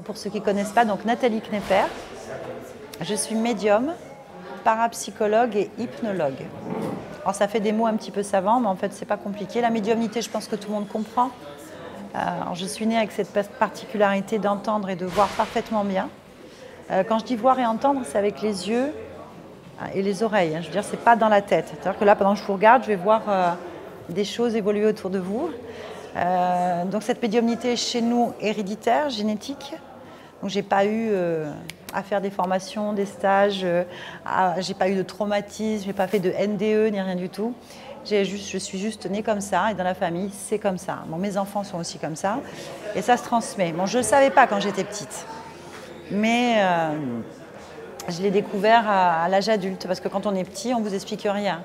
pour ceux qui ne connaissent pas, donc Nathalie Knepper. Je suis médium, parapsychologue et hypnologue. Alors ça fait des mots un petit peu savants, mais en fait, c'est pas compliqué. La médiumnité, je pense que tout le monde comprend. Alors, je suis née avec cette particularité d'entendre et de voir parfaitement bien. Quand je dis voir et entendre, c'est avec les yeux et les oreilles. Je veux dire, c'est pas dans la tête. C'est-à-dire que là, pendant que je vous regarde, je vais voir des choses évoluer autour de vous. Donc cette médiumnité est chez nous héréditaire, génétique. Donc j'ai pas eu à faire des formations, des stages, j'ai pas eu de traumatisme, j'ai pas fait de NDE ni rien du tout. Je suis juste née comme ça et dans la famille c'est comme ça. Bon, mes enfants sont aussi comme ça et ça se transmet. Bon, je le savais pas quand j'étais petite, mais je l'ai découvert à l'âge adulte parce que quand on est petit, on vous explique rien.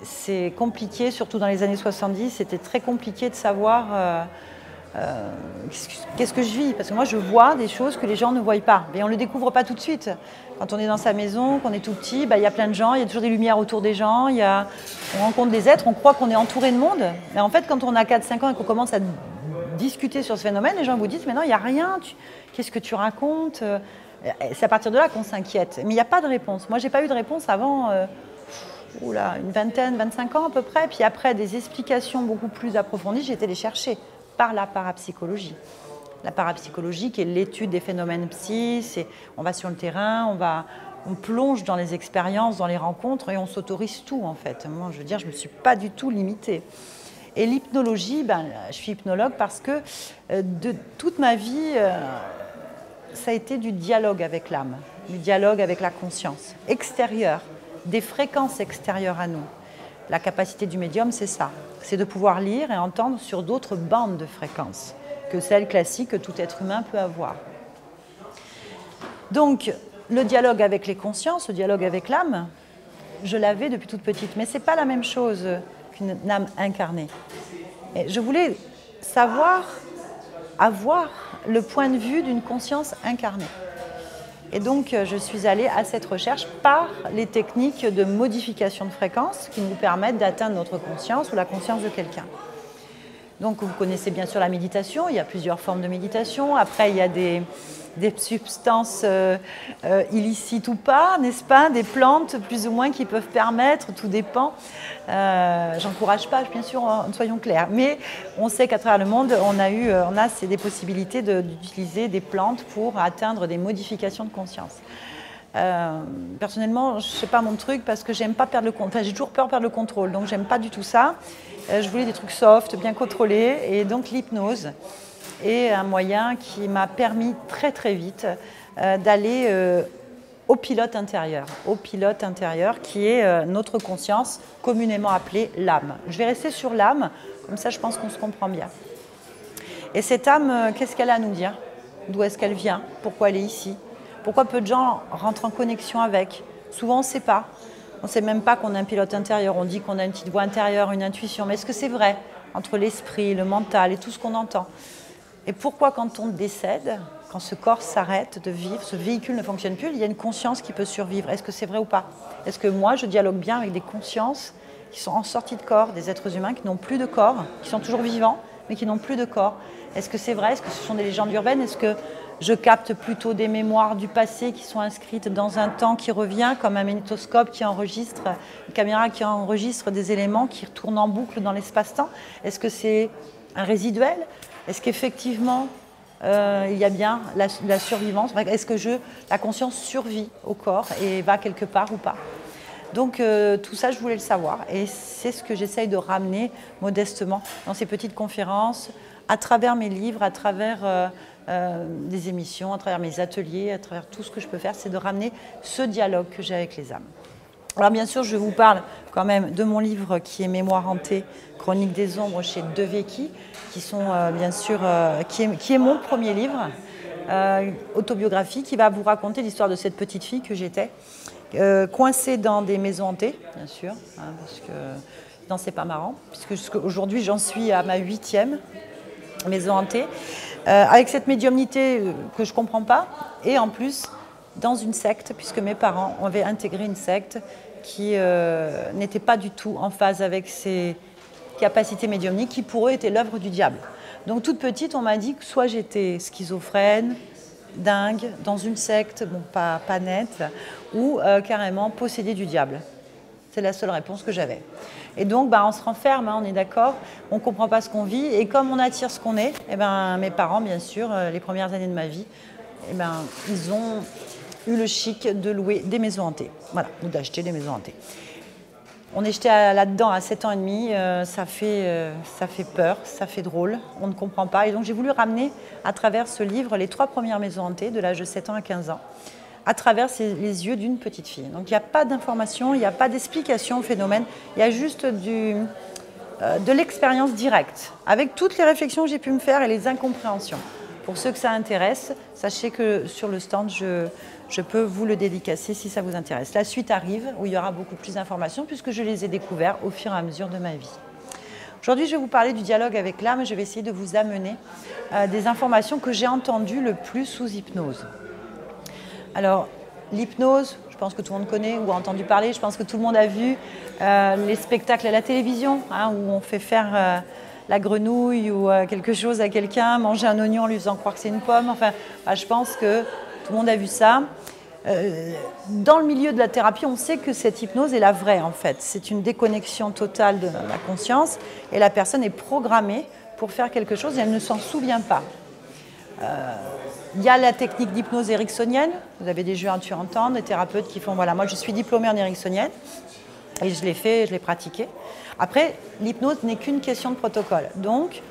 C'est compliqué, surtout dans les années 70, c'était très compliqué de savoir qu'est-ce que je vis. Parce que moi, je vois des choses que les gens ne voient pas. Mais on ne le découvre pas tout de suite. Quand on est dans sa maison, qu'on est tout petit, il y a plein de gens, il y a toujours des lumières autour des gens, on rencontre des êtres, on croit qu'on est entouré de monde. Mais en fait, quand on a 4-5 ans et qu'on commence à discuter sur ce phénomène, les gens vous disent « mais non, il n'y a rien, qu'est-ce que tu racontes ?» C'est à partir de là qu'on s'inquiète. Mais il n'y a pas de réponse. Moi, je n'ai pas eu de réponse avant... une vingtaine, 25 ans à peu près. Puis après, des explications beaucoup plus approfondies, j'ai été les chercher par la parapsychologie. La parapsychologie qui est l'étude des phénomènes psy, on va sur le terrain, on plonge dans les expériences, dans les rencontres et on s'autorise tout en fait. Moi, je veux dire, je ne me suis pas du tout limitée. Et l'hypnologie, je suis hypnologue parce que de toute ma vie, ça a été du dialogue avec l'âme, du dialogue avec la conscience extérieure, des fréquences extérieures à nous. La capacité du médium, c'est ça. C'est de pouvoir lire et entendre sur d'autres bandes de fréquences que celles classiques que tout être humain peut avoir. Donc, le dialogue avec les consciences, le dialogue avec l'âme, je l'avais depuis toute petite. Mais ce n'est pas la même chose qu'une âme incarnée. Et je voulais avoir le point de vue d'une conscience incarnée. Et donc, je suis allée à cette recherche par les techniques de modification de fréquence qui nous permettent d'atteindre notre conscience ou la conscience de quelqu'un. Donc, vous connaissez bien sûr la méditation. Il y a plusieurs formes de méditation. Après, il y a des substances illicites ou pas, n'est-ce pas? Des plantes plus ou moins qui peuvent permettre, tout dépend. J'encourage pas, bien sûr, soyons clairs. Mais on sait qu'à travers le monde, on a des possibilités d'utiliser des plantes pour atteindre des modifications de conscience. Personnellement, je ne sais pas mon truc parce que j'aime pas perdre le contrôle. Enfin, j'ai toujours peur de perdre le contrôle, donc j'aime pas du tout ça. Je voulais des trucs soft, bien contrôlés, et donc l'hypnose est un moyen qui m'a permis très très vite d'aller au pilote intérieur qui est notre conscience, communément appelée l'âme. Je vais rester sur l'âme, comme ça je pense qu'on se comprend bien. Et cette âme, qu'est-ce qu'elle a à nous dire? D'où est-ce qu'elle vient? Pourquoi elle est ici? Pourquoi peu de gens rentrent en connexion avec? Souvent on ne sait pas. On ne sait même pas qu'on a un pilote intérieur. On dit qu'on a une petite voix intérieure, une intuition. Mais est-ce que c'est vrai entre l'esprit, le mental et tout ce qu'on entend? Et pourquoi quand on décède, quand ce corps s'arrête de vivre, ce véhicule ne fonctionne plus, il y a une conscience qui peut survivre? Est-ce que c'est vrai ou pas? Est-ce que moi, je dialogue bien avec des consciences qui sont en sortie de corps, des êtres humains qui n'ont plus de corps, qui sont toujours vivants, mais qui n'ont plus de corps? Est-ce que c'est vrai? Est-ce que ce sont des légendes urbaines? Est-ce que je capte plutôt des mémoires du passé qui sont inscrites dans un temps qui revient, comme un magnétoscope qui enregistre, une caméra qui enregistre des éléments qui tournent en boucle dans l'espace-temps? Est-ce que c'est un résiduel? Est-ce qu'effectivement, il y a bien la survivance? Est-ce que la conscience survit au corps et va quelque part ou pas? Donc tout ça, je voulais le savoir. Et c'est ce que j'essaye de ramener modestement dans ces petites conférences, à travers mes livres, à travers des émissions, à travers mes ateliers, à travers tout ce que je peux faire, c'est de ramener ce dialogue que j'ai avec les âmes. Alors bien sûr, je vous parle quand même de mon livre qui est Mémoire hantée, Chronique des ombres chez De Vecchi, qui sont bien sûr, qui est mon premier livre, autobiographie, qui va vous raconter l'histoire de cette petite fille que j'étais, coincée dans des maisons hantées, bien sûr, parce que non, c'est pas marrant, puisque aujourd'hui j'en suis à ma 8e maison hantée, avec cette médiumnité que je ne comprends pas, et en plus dans une secte, puisque mes parents avaient intégré une secte qui n'était pas du tout en phase avec ces capacités médiumniques, qui pour eux étaient l'œuvre du diable. Donc toute petite, on m'a dit que soit j'étais schizophrène, dingue, dans une secte, bon pas nette, ou carrément possédée du diable. C'est la seule réponse que j'avais. Et donc, on se renferme, hein, on est d'accord, on ne comprend pas ce qu'on vit. Et comme on attire ce qu'on est, mes parents, bien sûr, les premières années de ma vie, ils ont eu le chic de louer des maisons hantées. Voilà, ou d'acheter des maisons hantées. On est jeté là-dedans à 7 ans et demi, ça fait peur, ça fait drôle, on ne comprend pas. Et donc, j'ai voulu ramener à travers ce livre les 3 premières maisons hantées de l'âge de 7 ans à 15 ans. À travers les yeux d'une petite fille. Donc il n'y a pas d'information, il n'y a pas d'explication au phénomène, il y a juste de l'expérience directe, avec toutes les réflexions que j'ai pu me faire et les incompréhensions. Pour ceux que ça intéresse, sachez que sur le stand, je peux vous le dédicacer si ça vous intéresse. La suite arrive, où il y aura beaucoup plus d'informations, puisque je les ai découverts au fur et à mesure de ma vie. Aujourd'hui, je vais vous parler du dialogue avec l'âme, je vais essayer de vous amener des informations que j'ai entendues le plus sous hypnose. Alors, l'hypnose, je pense que tout le monde connaît ou a entendu parler, je pense que tout le monde a vu les spectacles à la télévision, hein, où on fait faire la grenouille ou quelque chose à quelqu'un, manger un oignon en lui faisant croire que c'est une pomme. Enfin, je pense que tout le monde a vu ça. Dans le milieu de la thérapie, on sait que cette hypnose est la vraie, en fait. C'est une déconnexion totale de la conscience et la personne est programmée pour faire quelque chose et elle ne s'en souvient pas. Il y a la technique d'hypnose ericksonienne, vous avez déjà dû entendre, des thérapeutes qui font, voilà, moi je suis diplômée en ericksonienne, et je l'ai fait, je l'ai pratiqué. Après, l'hypnose n'est qu'une question de protocole. Donc,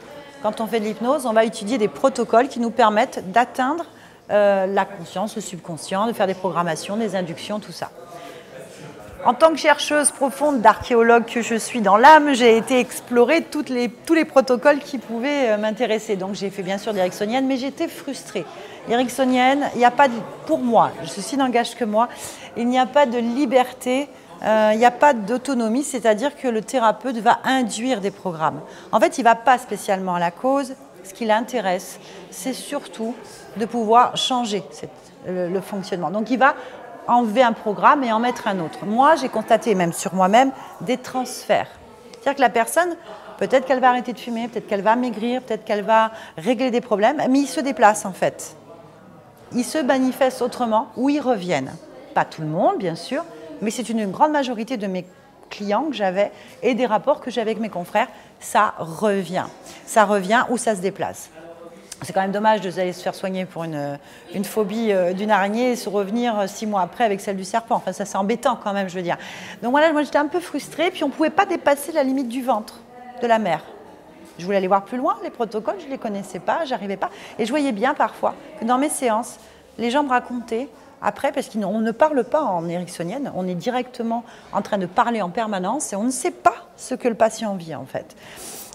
quand on fait de l'hypnose, on va étudier des protocoles qui nous permettent d'atteindre la conscience, le subconscient, de faire des programmations, des inductions, tout ça. En tant que chercheuse profonde d'archéologue que je suis dans l'âme, j'ai été explorer tous les protocoles qui pouvaient m'intéresser. Donc j'ai fait bien sûr l'ericksonienne, mais j'étais frustrée. L'ericksonienne, il n'y a pas pour moi, ceci n'engage que moi, il n'y a pas de liberté, il n'y a pas d'autonomie, c'est-à-dire que le thérapeute va induire des programmes. En fait, il ne va pas spécialement à la cause, ce qui l'intéresse, c'est surtout de pouvoir changer le fonctionnement. Donc il va enlever un programme et en mettre un autre. Moi, j'ai constaté, même sur moi-même, des transferts. C'est-à-dire que la personne, peut-être qu'elle va arrêter de fumer, peut-être qu'elle va maigrir, peut-être qu'elle va régler des problèmes, mais ils se déplacent en fait. Ils se manifestent autrement ou ils reviennent. Pas tout le monde, bien sûr, mais c'est une grande majorité de mes clients que j'avais et des rapports que j'avais avec mes confrères, ça revient. Ça revient ou ça se déplace. C'est quand même dommage d'aller se faire soigner pour une phobie d'une araignée et se revenir 6 mois après avec celle du serpent. Enfin, ça c'est embêtant quand même, je veux dire. Donc voilà, moi j'étais un peu frustrée, puis on ne pouvait pas dépasser la limite du ventre de la mère. Je voulais aller voir plus loin, les protocoles, je ne les connaissais pas, j'arrivais pas. Et je voyais bien parfois que dans mes séances, les gens me racontaient après, parce qu'on ne parle pas en ericksonienne, on est directement en train de parler en permanence et on ne sait pas ce que le patient vit en fait.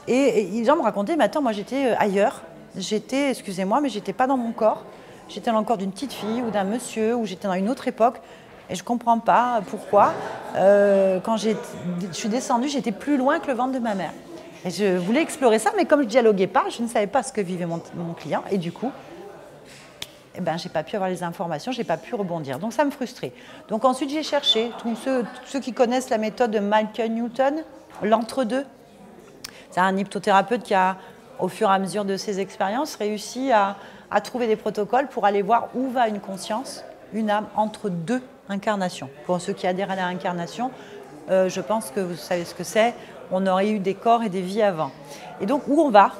Et les gens me racontaient, mais attends, moi j'étais ailleurs. J'étais, excusez-moi, mais j'étais pas dans mon corps. J'étais dans le corps d'une petite fille ou d'un monsieur, ou j'étais dans une autre époque. Et je ne comprends pas pourquoi. Quand je suis descendue, j'étais plus loin que le ventre de ma mère. Et je voulais explorer ça, mais comme je ne dialoguais pas, je ne savais pas ce que vivait mon client. Et du coup, je n'ai pas pu avoir les informations, je n'ai pas pu rebondir. Donc ça me frustrait. Donc ensuite, j'ai cherché. Tous ceux qui connaissent la méthode de Michael Newton, l'entre-deux, c'est un hypnothérapeute qui a, au fur et à mesure de ses expériences, réussi à trouver des protocoles pour aller voir où va une conscience, une âme, entre 2 incarnations. Pour ceux qui adhèrent à la réincarnation, je pense que vous savez ce que c'est. On aurait eu des corps et des vies avant. Et donc, où on va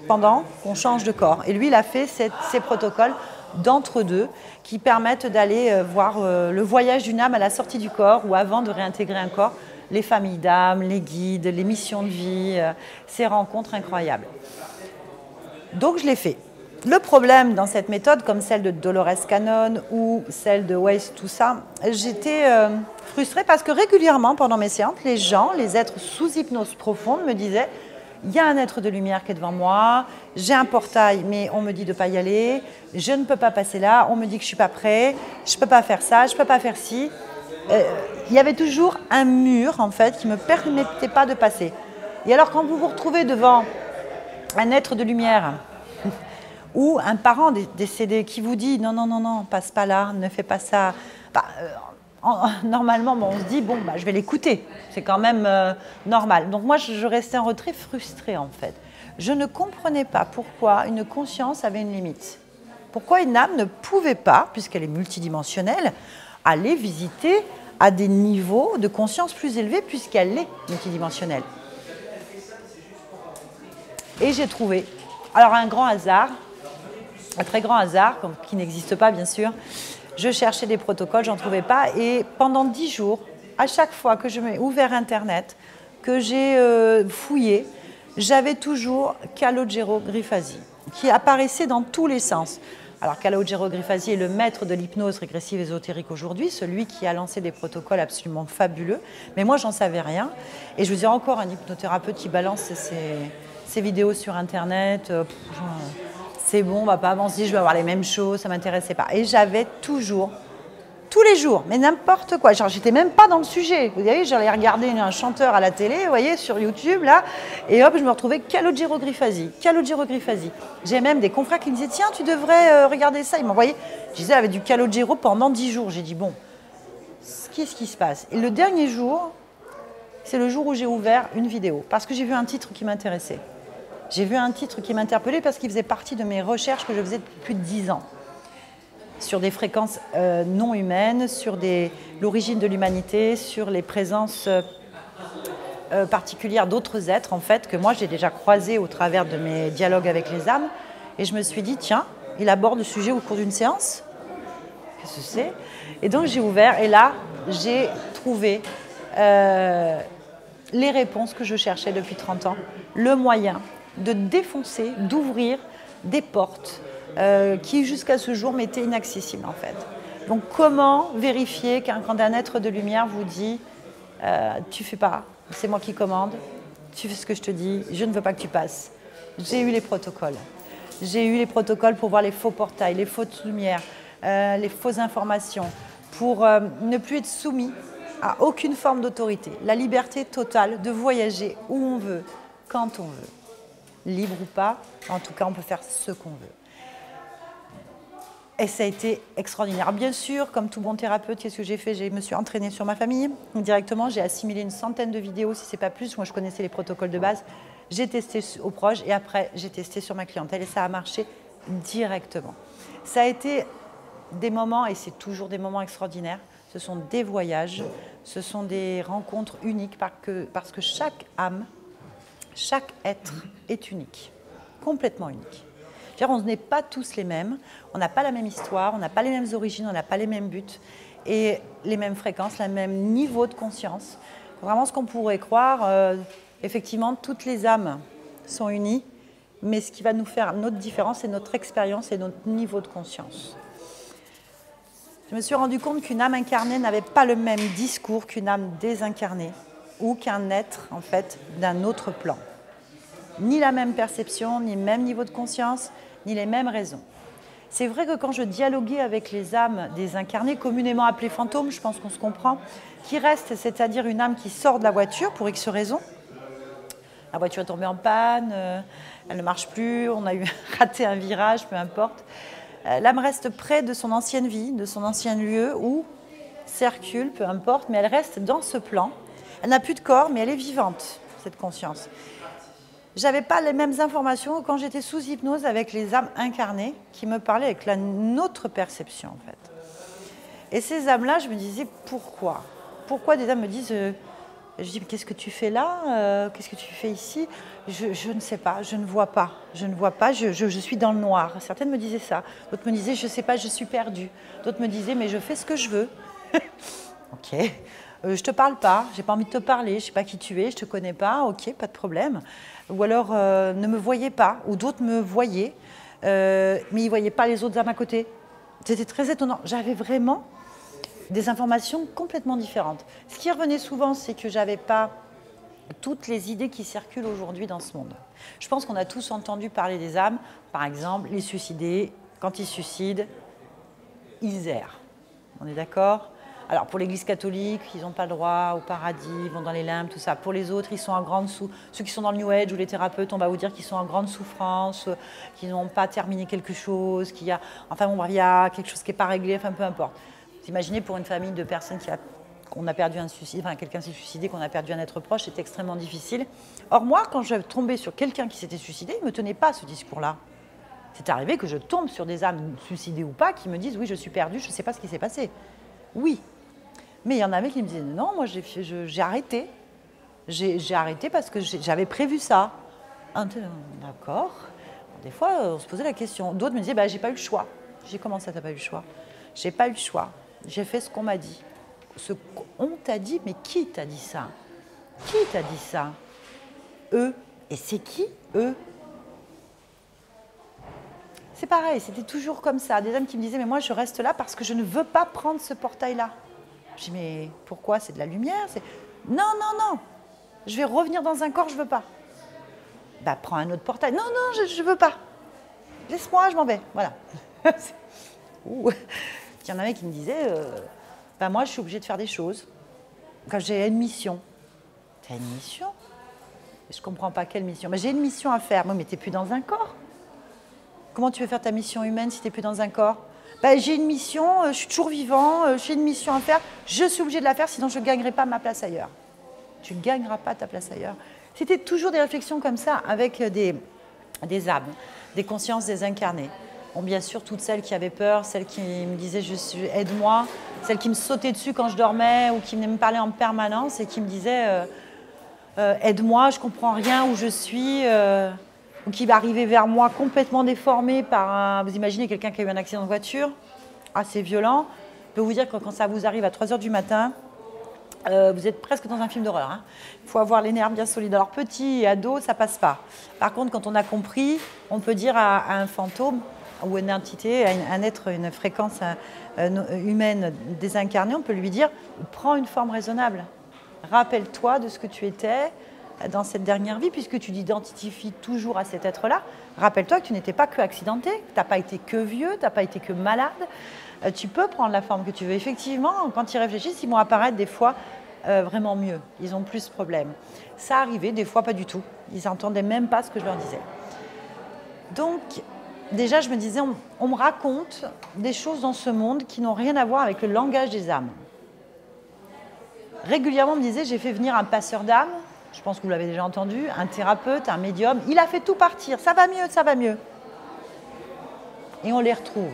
pendant qu'on change de corps. Et lui, il a fait ces protocoles d'entre-deux qui permettent d'aller voir le voyage d'une âme à la sortie du corps ou avant de réintégrer un corps, les familles d'âmes, les guides, les missions de vie, ces rencontres incroyables. Donc je l'ai fait. Le problème dans cette méthode, comme celle de Dolores Cannon ou celle de Weiss, tout ça, j'étais frustrée parce que régulièrement pendant mes séances, les gens, les êtres sous hypnose profonde me disaient « il y a un être de lumière qui est devant moi, j'ai un portail mais on me dit de ne pas y aller, je ne peux pas passer là, on me dit que je ne suis pas prêt, je ne peux pas faire ça, je ne peux pas faire ci ». Il y avait toujours un mur en fait qui ne me permettait pas de passer. Et alors quand vous vous retrouvez devant un être de lumière ou un parent décédé qui vous dit non, non, non, non, passe pas là, ne fais pas ça, Normalement, bon, on se dit, bon, bah, je vais l'écouter. C'est quand même normal. Donc moi, je restais en retrait frustrée, en fait. Je ne comprenais pas pourquoi une conscience avait une limite. Pourquoi une âme ne pouvait pas, puisqu'elle est multidimensionnelle, aller visiter à des niveaux de conscience plus élevés, puisqu'elle est multidimensionnelle. Et j'ai trouvé, alors un grand hasard, un très grand hasard, qui n'existe pas bien sûr, je cherchais des protocoles, j'en trouvais pas, et pendant 10 jours, à chaque fois que je m'ai ouvert Internet, que j'ai fouillé, j'avais toujours Calogero Grifasi, qui apparaissait dans tous les sens. Alors Calogero Grifasi est le maître de l'hypnose régressive ésotérique aujourd'hui, celui qui a lancé des protocoles absolument fabuleux, mais moi j'en savais rien, et je vous dis encore un hypnothérapeute qui balance ses vidéos sur Internet, c'est bon, on va pas avancer, je vais avoir les mêmes choses, ça ne m'intéressait pas. Et j'avais toujours, tous les jours, mais n'importe quoi, genre j'étais même pas dans le sujet. Vous voyez, j'allais regarder un chanteur à la télé, vous voyez, sur YouTube, là, et hop, je me retrouvais Calogero Grifasi, Calogero Grifasi. J'ai même des confrères qui me disaient, tiens, tu devrais regarder ça. Ils m'envoyaient, je disais, avec du Calogero pendant 10 jours. J'ai dit, bon, qu'est-ce qui se passe? Et le dernier jour, c'est le jour où j'ai ouvert une vidéo, parce que j'ai vu un titre qui m'intéressait. J'ai vu un titre qui m'interpellait parce qu'il faisait partie de mes recherches que je faisais depuis plus de 10 ans. Sur des fréquences non humaines, sur l'origine de l'humanité, sur les présences particulières d'autres êtres, en fait, que moi j'ai déjà croisés au travers de mes dialogues avec les âmes. Et je me suis dit, tiens, il aborde le sujet au cours d'une séance. Qu'est-ce que c'est? Et donc j'ai ouvert, et là, j'ai trouvé les réponses que je cherchais depuis 30 ans, le moyen de défoncer, d'ouvrir des portes qui jusqu'à ce jour m'étaient inaccessibles en fait. Donc comment vérifier quand un être de lumière vous dit tu fais pas, c'est moi qui commande, tu fais ce que je te dis, je ne veux pas que tu passes. J'ai eu les protocoles. J'ai eu les protocoles pour voir les faux portails, les fausses lumières, les fausses informations, pour ne plus être soumis à aucune forme d'autorité. La liberté totale de voyager où on veut, quand on veut. Libre ou pas, en tout cas, on peut faire ce qu'on veut. Et ça a été extraordinaire. Bien sûr, comme tout bon thérapeute, qu'est-ce que j'ai fait? Je me suis entraînée sur ma famille. Directement, j'ai assimilé une centaine de vidéos, si ce n'est pas plus. Moi, je connaissais les protocoles de base. J'ai testé aux proches et après, j'ai testé sur ma clientèle et ça a marché directement. Ça a été des moments, et c'est toujours des moments extraordinaires. Ce sont des voyages, ce sont des rencontres uniques parce que chaque âme, chaque être est unique, complètement unique. On n'est pas tous les mêmes, on n'a pas la même histoire, on n'a pas les mêmes origines, on n'a pas les mêmes buts et les mêmes fréquences, le même niveau de conscience. Vraiment ce qu'on pourrait croire, effectivement, toutes les âmes sont unies, mais ce qui va nous faire notre différence, c'est notre expérience et notre niveau de conscience. Je me suis rendu compte qu'une âme incarnée n'avait pas le même discours qu'une âme désincarnée ou qu'un être, en fait, d'un autre plan. Ni la même perception, ni le même niveau de conscience, ni les mêmes raisons. C'est vrai que quand je dialoguais avec les âmes désincarnées, communément appelées fantômes, je pense qu'on se comprend, qui restent, c'est-à-dire une âme qui sort de la voiture pour X raisons. La voiture est tombée en panne, elle ne marche plus, on a raté un virage, peu importe. L'âme reste près de son ancienne vie, de son ancien lieu, ou circule, peu importe, mais elle reste dans ce plan. Elle n'a plus de corps, mais elle est vivante, cette conscience. Je n'avais pas les mêmes informations quand j'étais sous hypnose avec les âmes incarnées qui me parlaient avec notre perception, en fait. Et ces âmes-là, je me disais, pourquoi? Pourquoi des âmes me disent, je dis, qu'est-ce que tu fais là? Qu'est-ce que tu fais ici? Je ne sais pas, je ne vois pas. Je ne vois pas, je suis dans le noir. Certaines me disaient ça. D'autres me disaient, je ne sais pas, je suis perdue. D'autres me disaient, mais je fais ce que je veux. Ok. Je ne te parle pas, je n'ai pas envie de te parler, je ne sais pas qui tu es, je ne te connais pas, ok, pas de problème. Ou alors, ne me voyez pas, ou d'autres me voyaient, mais ils ne voyaient pas les autres âmes à côté. C'était très étonnant. J'avais vraiment des informations complètement différentes. Ce qui revenait souvent, c'est que je n'avais pas toutes les idées qui circulent aujourd'hui dans ce monde. Je pense qu'on a tous entendu parler des âmes, par exemple, les suicidés, quand ils suicident, ils errent. On est d'accord ? Alors pour l'Église catholique, ils n'ont pas le droit au paradis, ils vont dans les limbes, tout ça. Pour les autres, ils sont en grande ceux qui sont dans le New Age ou les thérapeutes, on va vous dire qu'ils sont en grande souffrance, qu'ils n'ont pas terminé quelque chose, qu'il y a, enfin bon, il y a quelque chose qui n'est pas réglé, enfin peu importe. Vous imaginez pour une famille de personnes qu'on a perdu un suicide, enfin quelqu'un s'est suicidé, qu'on a perdu un être proche, c'est extrêmement difficile. Or moi, quand je tombais sur quelqu'un qui s'était suicidé, il ne me tenait pas ce discours-là. C'est arrivé que je tombe sur des âmes suicidées ou pas qui me disent « oui, je suis perdue, je ne sais pas ce qui s'est passé ». Oui, mais il y en avait qui me disaient « non, moi j'ai arrêté. J'ai arrêté parce que j'avais prévu ça ». D'accord. Des fois, on se posait la question. D'autres me disaient bah, « j'ai pas eu le choix ». J'ai dit « comment ça, t'as pas eu le choix ?» J'ai pas eu le choix. J'ai fait ce qu'on m'a dit. Ce qu'on t'a dit, mais qui t'a dit ça? Qui t'a dit ça? Eux. Et c'est qui, eux? C'est pareil, c'était toujours comme ça. Des hommes qui me disaient, mais moi je reste là parce que je ne veux pas prendre ce portail-là. Je dis, mais pourquoi? C'est de la lumière? Non, non, non. Je vais revenir dans un corps, je ne veux pas. Bah, prends un autre portail. Non, non, je ne veux pas. Laisse-moi, je m'en vais. Voilà. Il y en avait qui me disaient, bah, moi je suis obligée de faire des choses. Quand j'ai une mission. Tu as une mission? Je ne comprends pas quelle mission. Bah, j'ai une mission à faire. Moi, mais tu n'es plus dans un corps. Comment tu veux faire ta mission humaine si tu n'es plus dans un corps? Ben, j'ai une mission, je suis toujours vivant, j'ai une mission à faire, je suis obligée de la faire, sinon je ne gagnerai pas ma place ailleurs. Tu ne gagneras pas ta place ailleurs. C'était toujours des réflexions comme ça, avec des âmes, des consciences désincarnées. Bon, bien sûr, toutes celles qui avaient peur, celles qui me disaient « aide-moi », celles qui me sautaient dessus quand je dormais ou qui venaient me parler en permanence et qui me disaient aide-moi, je ne comprends rien où je suis ». Ou qui va arriver vers moi complètement déformé par un... Vous imaginez quelqu'un qui a eu un accident de voiture, assez violent. Je peux vous dire que quand ça vous arrive à 3 h du matin, vous êtes presque dans un film d'horreur. Hein. Il faut avoir les nerfs bien solides. Alors petit et ado, ça passe pas. Par contre, quand on a compris, on peut dire à un fantôme ou une entité, à un être, une fréquence humaine désincarnée, on peut lui dire « prends une forme raisonnable. Rappelle-toi de ce que tu étais ». Dans cette dernière vie, puisque tu t'identifies toujours à cet être-là, rappelle-toi que tu n'étais pas que accidenté, que tu n'as pas été que vieux, tu n'as pas été que malade. Tu peux prendre la forme que tu veux. Effectivement, quand ils réfléchissent, ils vont apparaître des fois vraiment mieux. Ils ont plus de problèmes. Ça arrivait, des fois pas du tout. Ils n'entendaient même pas ce que je leur disais. Donc, déjà, je me disais, on me raconte des choses dans ce monde qui n'ont rien à voir avec le langage des âmes. Régulièrement, on me disait, j'ai fait venir un passeur d'âme. Je pense que vous l'avez déjà entendu, un thérapeute, un médium, il a fait tout partir, ça va mieux, ça va mieux. Et on les retrouve,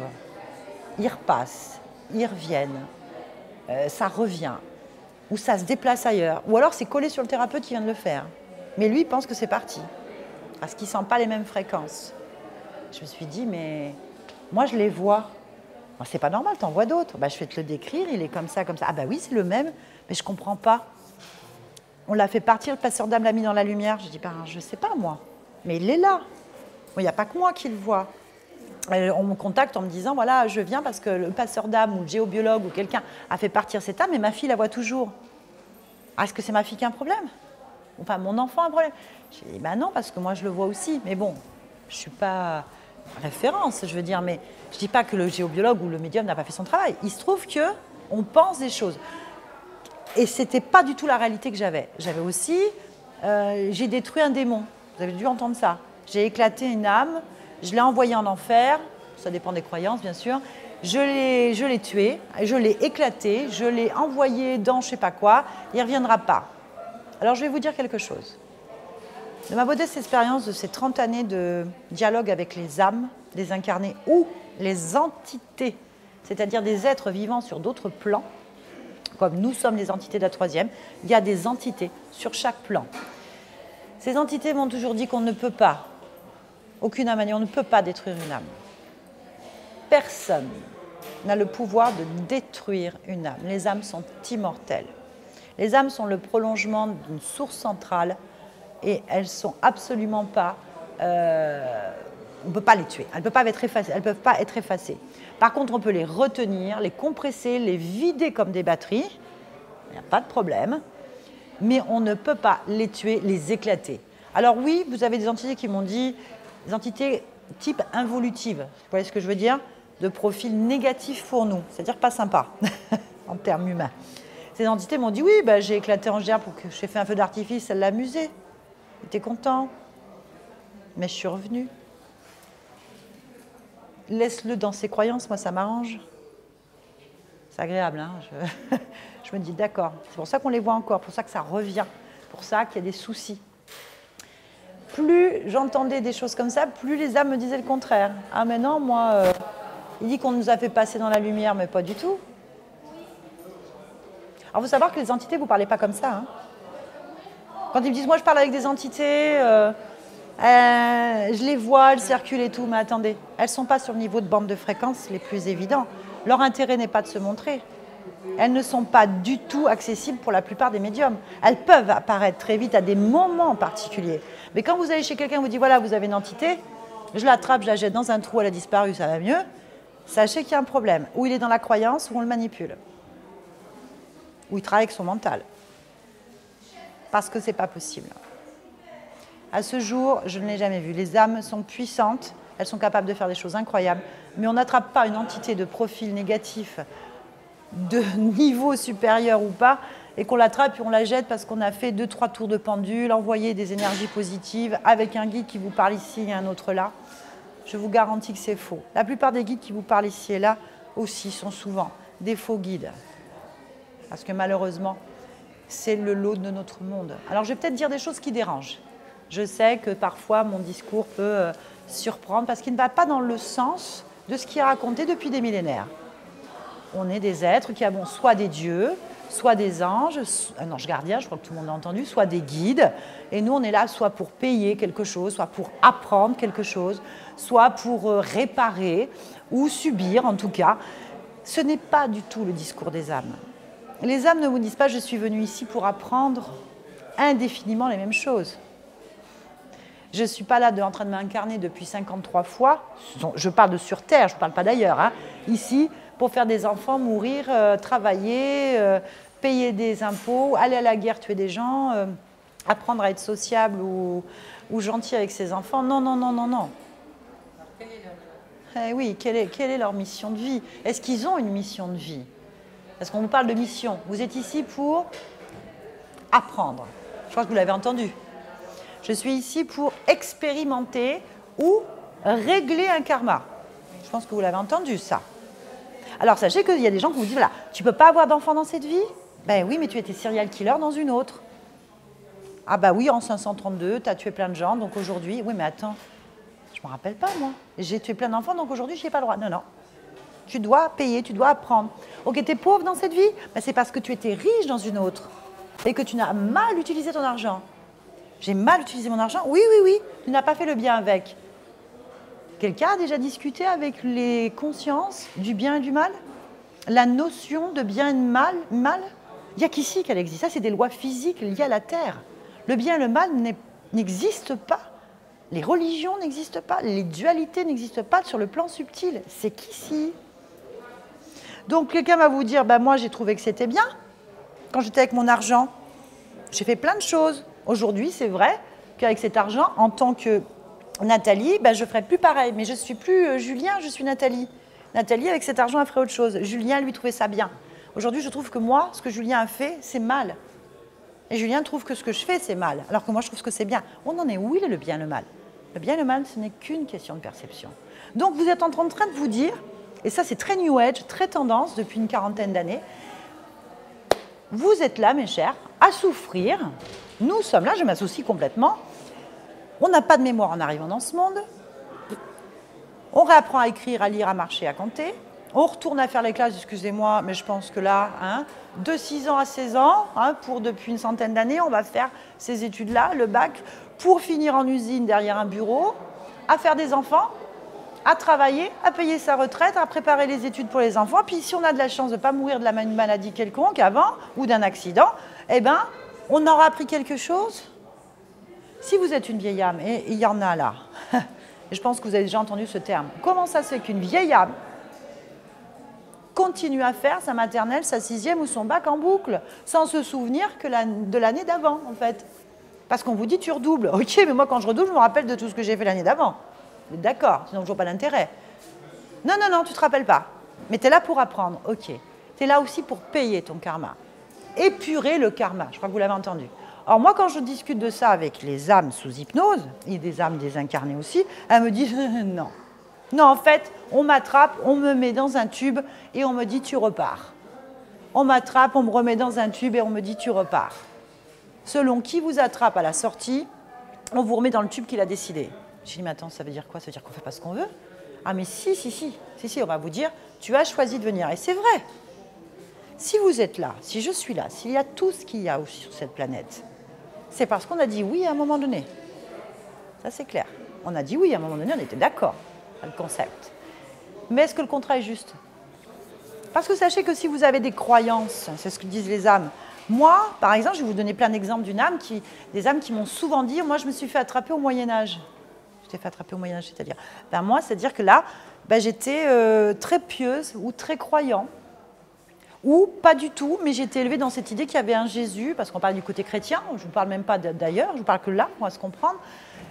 ils repassent, ils reviennent, ça revient, ou ça se déplace ailleurs, ou alors c'est collé sur le thérapeute qui vient de le faire. Mais lui, il pense que c'est parti, parce qu'il ne sent pas les mêmes fréquences. Je me suis dit, mais moi je les vois. C'est pas normal, t'en vois d'autres. Bah, je vais te le décrire, il est comme ça, comme ça. Ah bah oui, c'est le même, mais je ne comprends pas. On l'a fait partir, le passeur d'âme l'a mis dans la lumière. Je dis, ben, je ne sais pas moi, mais il est là. Il n'y a pas que moi qui le vois. On me contacte en me disant, voilà, je viens parce que le passeur d'âme ou le géobiologue ou quelqu'un a fait partir cette âme et ma fille la voit toujours. Ah, est-ce que c'est ma fille qui a un problème? Enfin, mon enfant a un problème? J'ai dit, ben non, parce que moi je le vois aussi. Mais bon, je ne suis pas référence, je veux dire, mais je ne dis pas que le géobiologue ou le médium n'a pas fait son travail. Il se trouve qu'on pense des choses. Et ce n'était pas du tout la réalité que j'avais. J'avais aussi, j'ai détruit un démon. Vous avez dû entendre ça. J'ai éclaté une âme, je l'ai envoyé en enfer, ça dépend des croyances bien sûr. Je l'ai tué, je l'ai éclaté, je l'ai envoyé dans je ne sais pas quoi, il ne reviendra pas. Alors je vais vous dire quelque chose. De ma modeste expérience de ces 30 années de dialogue avec les âmes, les incarnés ou les entités, c'est-à-dire des êtres vivants sur d'autres plans, comme nous sommes les entités de la troisième, il y a des entités sur chaque plan. Ces entités m'ont toujours dit qu'on ne peut pas, aucune âme, on ne peut pas détruire une âme. Personne n'a le pouvoir de détruire une âme. Les âmes sont immortelles. Les âmes sont le prolongement d'une source centrale et elles ne sont absolument pas... on ne peut pas les tuer, elles ne peuvent pas être effacées. Par contre, on peut les retenir, les compresser, les vider comme des batteries, il n'y a pas de problème, mais on ne peut pas les tuer, les éclater. Alors oui, vous avez des entités qui m'ont dit, des entités type involutives, vous voyez ce que je veux dire? De profil négatif pour nous, c'est-à-dire pas sympa, en termes humains. Ces entités m'ont dit, oui, bah, j'ai éclaté Angère pour que j'ai fait un feu d'artifice, elle l'a amusé, il était content, mais je suis revenue. Laisse-le dans ses croyances, moi ça m'arrange. C'est agréable, hein. Je me dis d'accord. C'est pour ça qu'on les voit encore, pour ça que ça revient, pour ça qu'il y a des soucis. Plus j'entendais des choses comme ça, plus les âmes me disaient le contraire. Ah mais non, moi, il dit qu'on nous a fait passer dans la lumière, mais pas du tout. Alors, il faut savoir que les entités, vous ne parlez pas comme ça. Hein. Quand ils me disent, moi, je parle avec des entités, je les vois, elles circulent et tout, mais attendez, elles ne sont pas sur le niveau de bande de fréquence les plus évidents. Leur intérêt n'est pas de se montrer. Elles ne sont pas du tout accessibles pour la plupart des médiums. Elles peuvent apparaître très vite à des moments particuliers. Mais quand vous allez chez quelqu'un, vous dit, voilà, vous avez une entité, je l'attrape, je la jette dans un trou, elle a disparu, ça va mieux. Sachez qu'il y a un problème. Ou il est dans la croyance, ou on le manipule. Ou il travaille avec son mental. Parce que ce n'est pas possible. À ce jour, je ne l'ai jamais vu. Les âmes sont puissantes, elles sont capables de faire des choses incroyables, mais on n'attrape pas une entité de profil négatif, de niveau supérieur ou pas, et qu'on l'attrape et on la jette parce qu'on a fait 2-3 tours de pendule, envoyé des énergies positives, avec un guide qui vous parle ici et un autre là. Je vous garantis que c'est faux. La plupart des guides qui vous parlent ici et là aussi sont souvent des faux guides. Parce que malheureusement, c'est le lot de notre monde. Alors je vais peut-être dire des choses qui dérangent. Je sais que parfois mon discours peut surprendre parce qu'il ne va pas dans le sens de ce qui est raconté depuis des millénaires. On est des êtres qui avons soit des dieux, soit des anges, un ange gardien, je crois que tout le monde l'a entendu, soit des guides. Et nous, on est là soit pour payer quelque chose, soit pour apprendre quelque chose, soit pour réparer ou subir en tout cas. Ce n'est pas du tout le discours des âmes. Les âmes ne vous disent pas « je suis venu ici pour apprendre indéfiniment les mêmes choses ». Je ne suis pas là en train de m'incarner depuis 53 fois. Je parle de sur Terre, je ne parle pas d'ailleurs. Hein. Ici, pour faire des enfants, mourir, travailler, payer des impôts, aller à la guerre, tuer des gens, apprendre à être sociable ou gentil avec ses enfants. Non, non, non, non, non. Eh oui, quelle est leur mission de vie? Est-ce qu'ils ont une mission de vie? Parce qu'on vous parle de mission. Vous êtes ici pour apprendre. Je crois que vous l'avez entendu. Je suis ici pour expérimenter ou régler un karma. Je pense que vous l'avez entendu, ça. Alors, sachez qu'il y a des gens qui vous disent, voilà, tu ne peux pas avoir d'enfant dans cette vie? Ben oui, mais tu étais serial killer dans une autre. Ah bah oui, en 532, tu as tué plein de gens, donc aujourd'hui... Oui, mais attends, je ne me rappelle pas, moi. J'ai tué plein d'enfants, donc aujourd'hui, je n'ai pas le droit. Non, non. Tu dois payer, tu dois apprendre. Ok, tu es pauvre dans cette vie? Ben, c'est parce que tu étais riche dans une autre et que tu n'as mal utilisé ton argent. J'ai mal utilisé mon argent? Oui, oui, oui. Tu n'as pas fait le bien avec. Quelqu'un a déjà discuté avec les consciences du bien et du mal? La notion de bien et de mal? Il n'y a qu'ici qu'elle existe. Ça, c'est des lois physiques liées à la Terre. Le bien et le mal n'existent pas. Les religions n'existent pas. Les dualités n'existent pas sur le plan subtil. C'est qu'ici. Donc, quelqu'un va vous dire, bah, moi, j'ai trouvé que c'était bien. Quand j'étais avec mon argent, j'ai fait plein de choses. Aujourd'hui, c'est vrai qu'avec cet argent, en tant que Nathalie, ben, je ne ferai plus pareil. Mais je ne suis plus Julien, je suis Nathalie. Nathalie, avec cet argent, elle ferait autre chose. Julien, lui, trouvait ça bien. Aujourd'hui, je trouve que moi, ce que Julien a fait, c'est mal. Et Julien trouve que ce que je fais, c'est mal. Alors que moi, je trouve que c'est bien. On en est où, le bien et le mal? Le bien et le mal, ce n'est qu'une question de perception. Donc, vous êtes en train de vous dire, et ça, c'est très New Age, très tendance depuis une quarantaine d'années, vous êtes là, mes chers, à souffrir. Nous sommes là, je m'associe complètement. On n'a pas de mémoire en arrivant dans ce monde. On réapprend à écrire, à lire, à marcher, à compter. On retourne à faire les classes, excusez-moi, mais je pense que là, hein, de 6 ans à 16 ans, hein, pour depuis une centaine d'années, on va faire ces études-là, le bac, pour finir en usine derrière un bureau, à faire des enfants, à travailler, à payer sa retraite, à préparer les études pour les enfants. Puis si on a de la chance de ne pas mourir de la maladie quelconque avant, ou d'un accident, eh bien, on aura appris quelque chose. Si vous êtes une vieille âme, et il y en a là, je pense que vous avez déjà entendu ce terme, comment ça se fait qu'une vieille âme continue à faire sa maternelle, sa 6e ou son bac en boucle, sans se souvenir que de l'année d'avant, en fait? Parce qu'on vous dit tu redoubles. Ok, mais moi quand je redouble, je me rappelle de tout ce que j'ai fait l'année d'avant. D'accord, sinon je vois pas l'intérêt. Non, non, non, tu ne te rappelles pas. Mais tu es là pour apprendre, ok. Tu es là aussi pour payer ton karma. Épurer le karma, je crois que vous l'avez entendu. Alors moi, quand je discute de ça avec les âmes sous hypnose, et des âmes désincarnées aussi, elles me disent non. Non, en fait, on m'attrape, on me met dans un tube et on me dit tu repars. on m'attrape, on me remet dans un tube et on me dit tu repars. Selon qui vous attrape à la sortie, on vous remet dans le tube qu'il a décidé. J'ai dit mais attends, ça veut dire quoi? Ça veut dire qu'on ne fait pas ce qu'on veut? Ah mais si, on va vous dire, tu as choisi de venir. Et c'est vrai. Si vous êtes là, si je suis là, s'il y a tout ce qu'il y a sur cette planète, c'est parce qu'on a dit oui à un moment donné. Ça c'est clair. On a dit oui à un moment donné, on était d'accord avec le concept. Mais est-ce que le contrat est juste? Parce que sachez que si vous avez des croyances, c'est ce que disent les âmes. Moi, par exemple, je vais vous donner plein d'exemples des âmes qui m'ont souvent dit, moi je me suis fait attraper au Moyen-Âge. Je t'ai fait attraper au Moyen-Âge, c'est-à-dire moi, c'est-à-dire que là, j'étais très pieuse ou très croyant. Ou pas du tout, mais j'ai été élevée dans cette idée qu'il y avait un Jésus, parce qu'on parle du côté chrétien, je ne vous parle même pas d'ailleurs, je ne vous parle que là, on va se comprendre.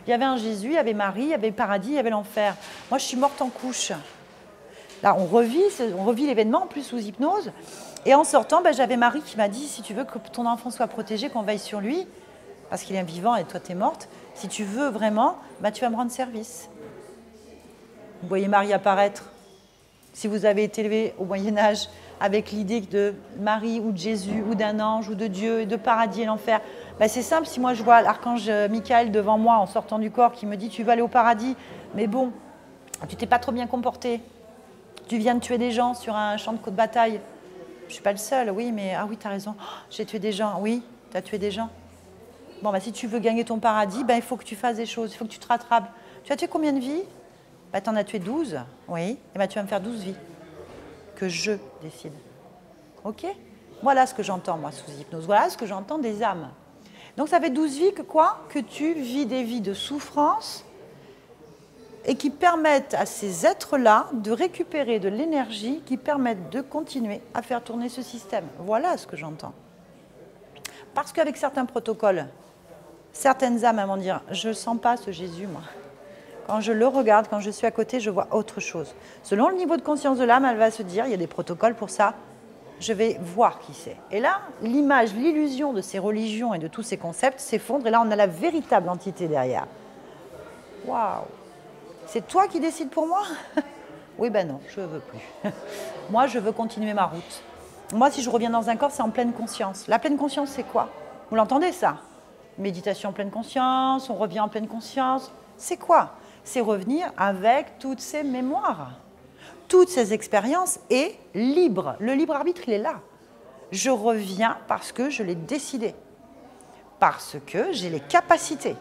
Il y avait un Jésus, il y avait Marie, il y avait le paradis, il y avait l'enfer. Moi, je suis morte en couche. Là, on revit l'événement, en plus sous hypnose. Et en sortant, j'avais Marie qui m'a dit, si tu veux que ton enfant soit protégé, qu'on veille sur lui, parce qu'il est vivant et toi, tu es morte, si tu veux vraiment, tu vas me rendre service. Vous voyez Marie apparaître. Si vous avez été élevé au Moyen-Âge avec l'idée de Marie ou de Jésus ou d'un ange ou de Dieu et de paradis et l'enfer, c'est simple, si moi je vois l'archange Michael devant moi en sortant du corps qui me dit tu vas aller au paradis, mais bon, tu t'es pas trop bien comporté, tu viens de tuer des gens sur un champ de bataille, je suis pas le seul, oui, mais ah oui, tu as raison, j'ai tué des gens, oui, tu as tué des gens. Bon, si tu veux gagner ton paradis, il faut que tu fasses des choses, il faut que tu te rattrapes. Tu as tué combien de vies? Tu en as tué 12, oui, et tu vas me faire 12 vies. Que je décide. Ok? Voilà ce que j'entends, moi, sous hypnose. Voilà ce que j'entends des âmes. Donc, ça fait 12 vies que quoi? Que tu vis des vies de souffrance et qui permettent à ces êtres-là de récupérer de l'énergie qui permettent de continuer à faire tourner ce système. Voilà ce que j'entends. Parce qu'avec certains protocoles, certaines âmes vont dire « Je ne sens pas ce Jésus, moi ». Quand je le regarde, quand je suis à côté, je vois autre chose. Selon le niveau de conscience de l'âme, elle va se dire, il y a des protocoles pour ça, je vais voir qui c'est. Et là, l'image, l'illusion de ces religions et de tous ces concepts s'effondre, et là, on a la véritable entité derrière. Waouh! C'est toi qui décides pour moi? Oui, non, je ne veux plus. Moi, je veux continuer ma route. Moi, si je reviens dans un corps, c'est en pleine conscience. La pleine conscience, c'est quoi? Vous l'entendez, ça? Méditation en pleine conscience, on revient en pleine conscience. C'est quoi? C'est revenir avec toutes ces mémoires, toutes ces expériences et libre. Le libre arbitre, il est là. Je reviens parce que je l'ai décidé, parce que j'ai les capacités,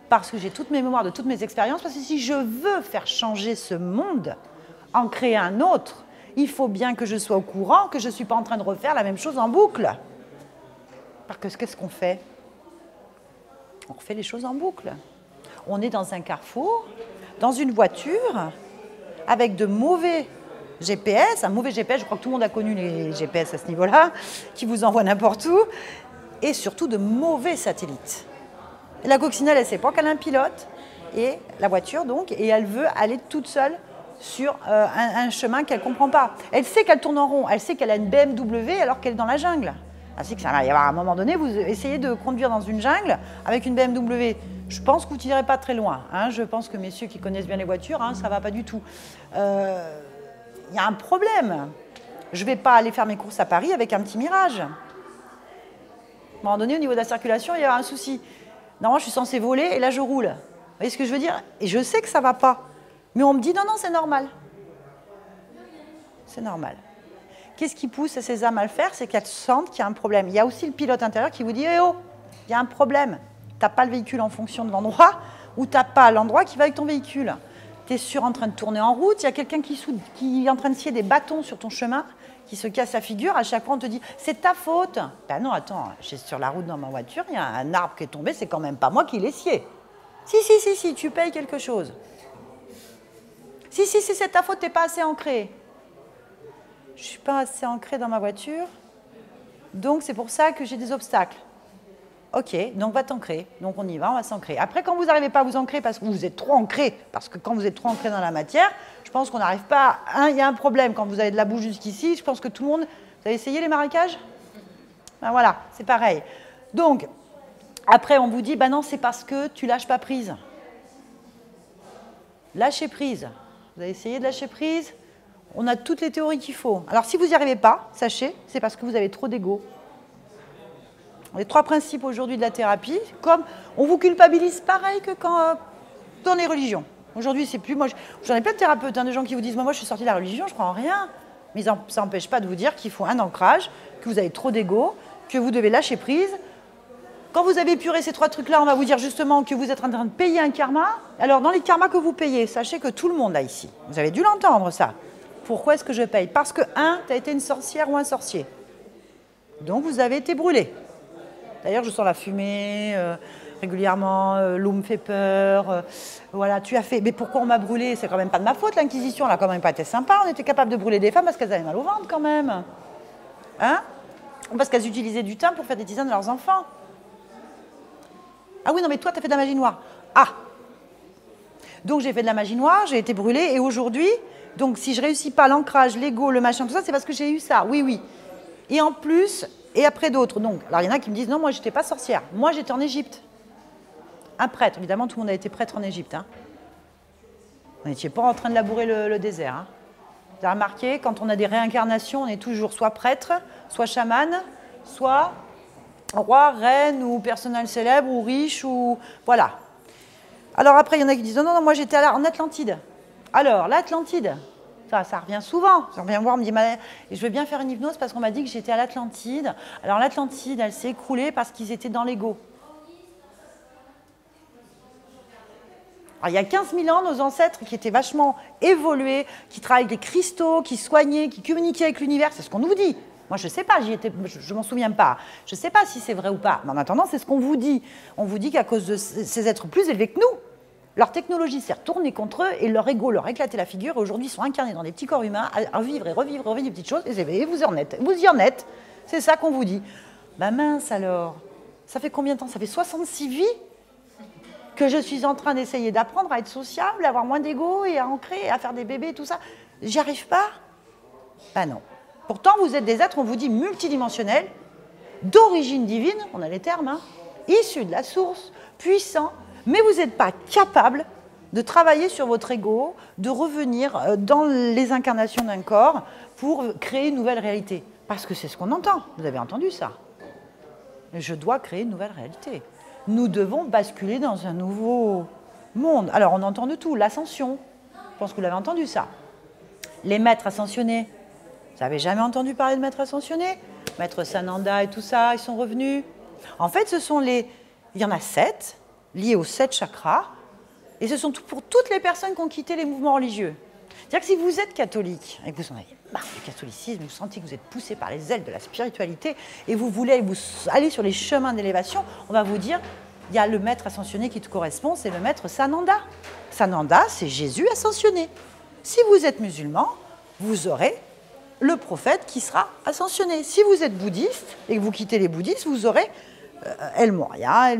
parce que j'ai toutes mes mémoires de toutes mes expériences, parce que si je veux faire changer ce monde, en créer un autre, il faut bien que je sois au courant, que je ne suis pas en train de refaire la même chose en boucle. Parce que qu'est-ce qu'on fait? On refait les choses en boucle. On est dans un carrefour, dans une voiture, avec de mauvais GPS, un mauvais GPS, je crois que tout le monde a connu les GPS à ce niveau-là, qui vous envoient n'importe où, et surtout de mauvais satellites. Et la coccinelle, elle ne sait pas qu'elle a un pilote, et la voiture donc, et elle veut aller toute seule sur un chemin qu'elle ne comprend pas. Elle sait qu'elle tourne en rond, elle sait qu'elle a une BMW alors qu'elle est dans la jungle. Ainsi que ça va y avoir un moment donné, vous essayez de conduire dans une jungle avec une BMW. Je pense que vous n'irez pas très loin. Je pense que messieurs qui connaissent bien les voitures, ça ne va pas du tout. Il y a un problème. Je ne vais pas aller faire mes courses à Paris avec un petit Mirage. À un moment donné, au niveau de la circulation, il y a un souci. Normalement, je suis censée voler et là, je roule. Vous voyez ce que je veux dire? Et je sais que ça ne va pas. Mais on me dit, non, c'est normal. C'est normal. Qu'est-ce qui pousse ces âmes à le faire? C'est qu'elles sentent qu'il y a un problème. Il y a aussi le pilote intérieur qui vous dit, eh oh, il y a un problème. Tu n'as pas le véhicule en fonction de l'endroit ou tu n'as pas l'endroit qui va avec ton véhicule. Tu es en train de tourner en route, il y a quelqu'un qui est en train de scier des bâtons sur ton chemin, qui se casse la figure. À chaque fois, on te dit, c'est ta faute. Ben non, attends, j'ai sur la route dans ma voiture, il y a un arbre qui est tombé, c'est quand même pas moi qui l'ai scié. Si, tu payes quelque chose. Si, c'est ta faute, tu n'es pas assez ancré. Je ne suis pas assez ancrée dans ma voiture, donc c'est pour ça que j'ai des obstacles. Ok, donc va t'ancrer. Donc on y va, on va s'ancrer. Après, quand vous n'arrivez pas à vous ancrer parce que vous êtes trop ancré, parce que quand vous êtes trop ancré dans la matière, je pense qu'on n'arrive pas... Il y a un problème quand vous avez de la boue jusqu'ici. Je pense que tout le monde... Vous avez essayé les marécages? Ben voilà, c'est pareil. Donc, après, on vous dit, ben non, c'est parce que tu lâches pas prise. Lâcher prise. Vous avez essayé de lâcher prise? On a toutes les théories qu'il faut. Alors, si vous n'y arrivez pas, sachez, c'est parce que vous avez trop d'ego. Les 3 principes aujourd'hui de la thérapie, comme on vous culpabilise pareil que quand dans les religions. Aujourd'hui, c'est plus... Moi, j'en ai plein de thérapeutes, des gens qui vous disent « Moi, je suis sortie de la religion, je crois en rien ». Mais ça n'empêche pas de vous dire qu'il faut un ancrage, que vous avez trop d'ego, que vous devez lâcher prise. Quand vous avez épuré ces 3 trucs-là, on va vous dire justement que vous êtes en train de payer un karma. Alors, dans les karmas que vous payez, sachez que tout le monde là ici, vous avez dû l'entendre ça. Pourquoi est-ce que je paye? Parce que, tu as été une sorcière ou un sorcier. Donc, vous avez été brûlé. D'ailleurs, je sens la fumée régulièrement, l'eau me fait peur. Voilà, tu as fait... Mais pourquoi on m'a brûlé? C'est quand même pas de ma faute, l'Inquisition, elle a quand même pas été sympa. On était capable de brûler des femmes parce qu'elles avaient mal au ventre quand même. Hein? Parce qu'elles utilisaient du thym pour faire des tisanes de leurs enfants. Ah oui, non, mais toi, tu as fait de la magie noire. Ah! Donc, j'ai fait de la magie noire, j'ai été brûlée, et aujourd'hui, donc si je réussis pas l'ancrage, l'ego, le machin, tout ça, c'est parce que j'ai eu ça. Oui, oui. Et en plus... Et après d'autres. Donc, alors il y en a qui me disent, non, moi, je n'étais pas sorcière. Moi, j'étais en Égypte. Un prêtre. Évidemment, tout le monde a été prêtre en Égypte. Hein. Vous n'étiez pas en train de labourer le désert. Hein. Vous avez remarqué, quand on a des réincarnations, on est toujours soit prêtre, soit chaman, soit roi, reine, ou personnel célèbre, ou riche, ou... Voilà. Alors après, il y en a qui disent, non, non, moi, j'étais en Atlantide. Alors, l'Atlantide... Ça revient souvent. Ça revient voir, on me dit, je veux bien faire une hypnose parce qu'on m'a dit que j'étais à l'Atlantide. Alors l'Atlantide, elle s'est écroulée parce qu'ils étaient dans l'ego. Il y a 15 000 ans, nos ancêtres qui étaient vachement évolués, qui travaillaient avec les cristaux, qui soignaient, qui communiquaient avec l'univers, c'est ce qu'on nous dit. Moi, je ne sais pas, je m'en souviens pas. Je ne sais pas si c'est vrai ou pas. Mais en attendant, c'est ce qu'on vous dit. On vous dit qu'à cause de ces êtres plus élevés que nous, leur technologie s'est retournée contre eux et leur ego leur a éclaté la figure. Et aujourd'hui, ils sont incarnés dans des petits corps humains à vivre et revivre des petites choses. Et vous y en êtes. C'est ça qu'on vous dit. Ben mince alors. Ça fait combien de temps? Ça fait 66 vies que je suis en train d'essayer d'apprendre à être sociable, à avoir moins d'ego et à ancrer, à faire des bébés, tout ça. J'y arrive pas? Ben non. Pourtant, vous êtes des êtres, on vous dit, multidimensionnels, d'origine divine, on a les termes, hein, issus de la source, puissants, mais vous n'êtes pas capable de travailler sur votre ego, de revenir dans les incarnations d'un corps pour créer une nouvelle réalité. Parce que c'est ce qu'on entend. Vous avez entendu ça. Je dois créer une nouvelle réalité. Nous devons basculer dans un nouveau monde. Alors, on entend de tout. L'ascension. Je pense que vous l'avez entendu, ça. Les maîtres ascensionnés. Vous n'avez jamais entendu parler de maîtres ascensionnés? Maître Sananda et tout ça, ils sont revenus. En fait, ce sont les... Il y en a 7. Liés aux 7 chakras, et ce sont pour toutes les personnes qui ont quitté les mouvements religieux. C'est-à-dire que si vous êtes catholique, et que vous en avez marre du catholicisme, vous sentez que vous êtes poussé par les ailes de la spiritualité, et vous voulez aller sur les chemins d'élévation, on va vous dire, il y a le maître ascensionné qui te correspond, c'est le maître Sananda. Sananda, c'est Jésus ascensionné. Si vous êtes musulman, vous aurez le prophète qui sera ascensionné. Si vous êtes bouddhiste, et que vous quittez les bouddhistes, vous aurez... El Moria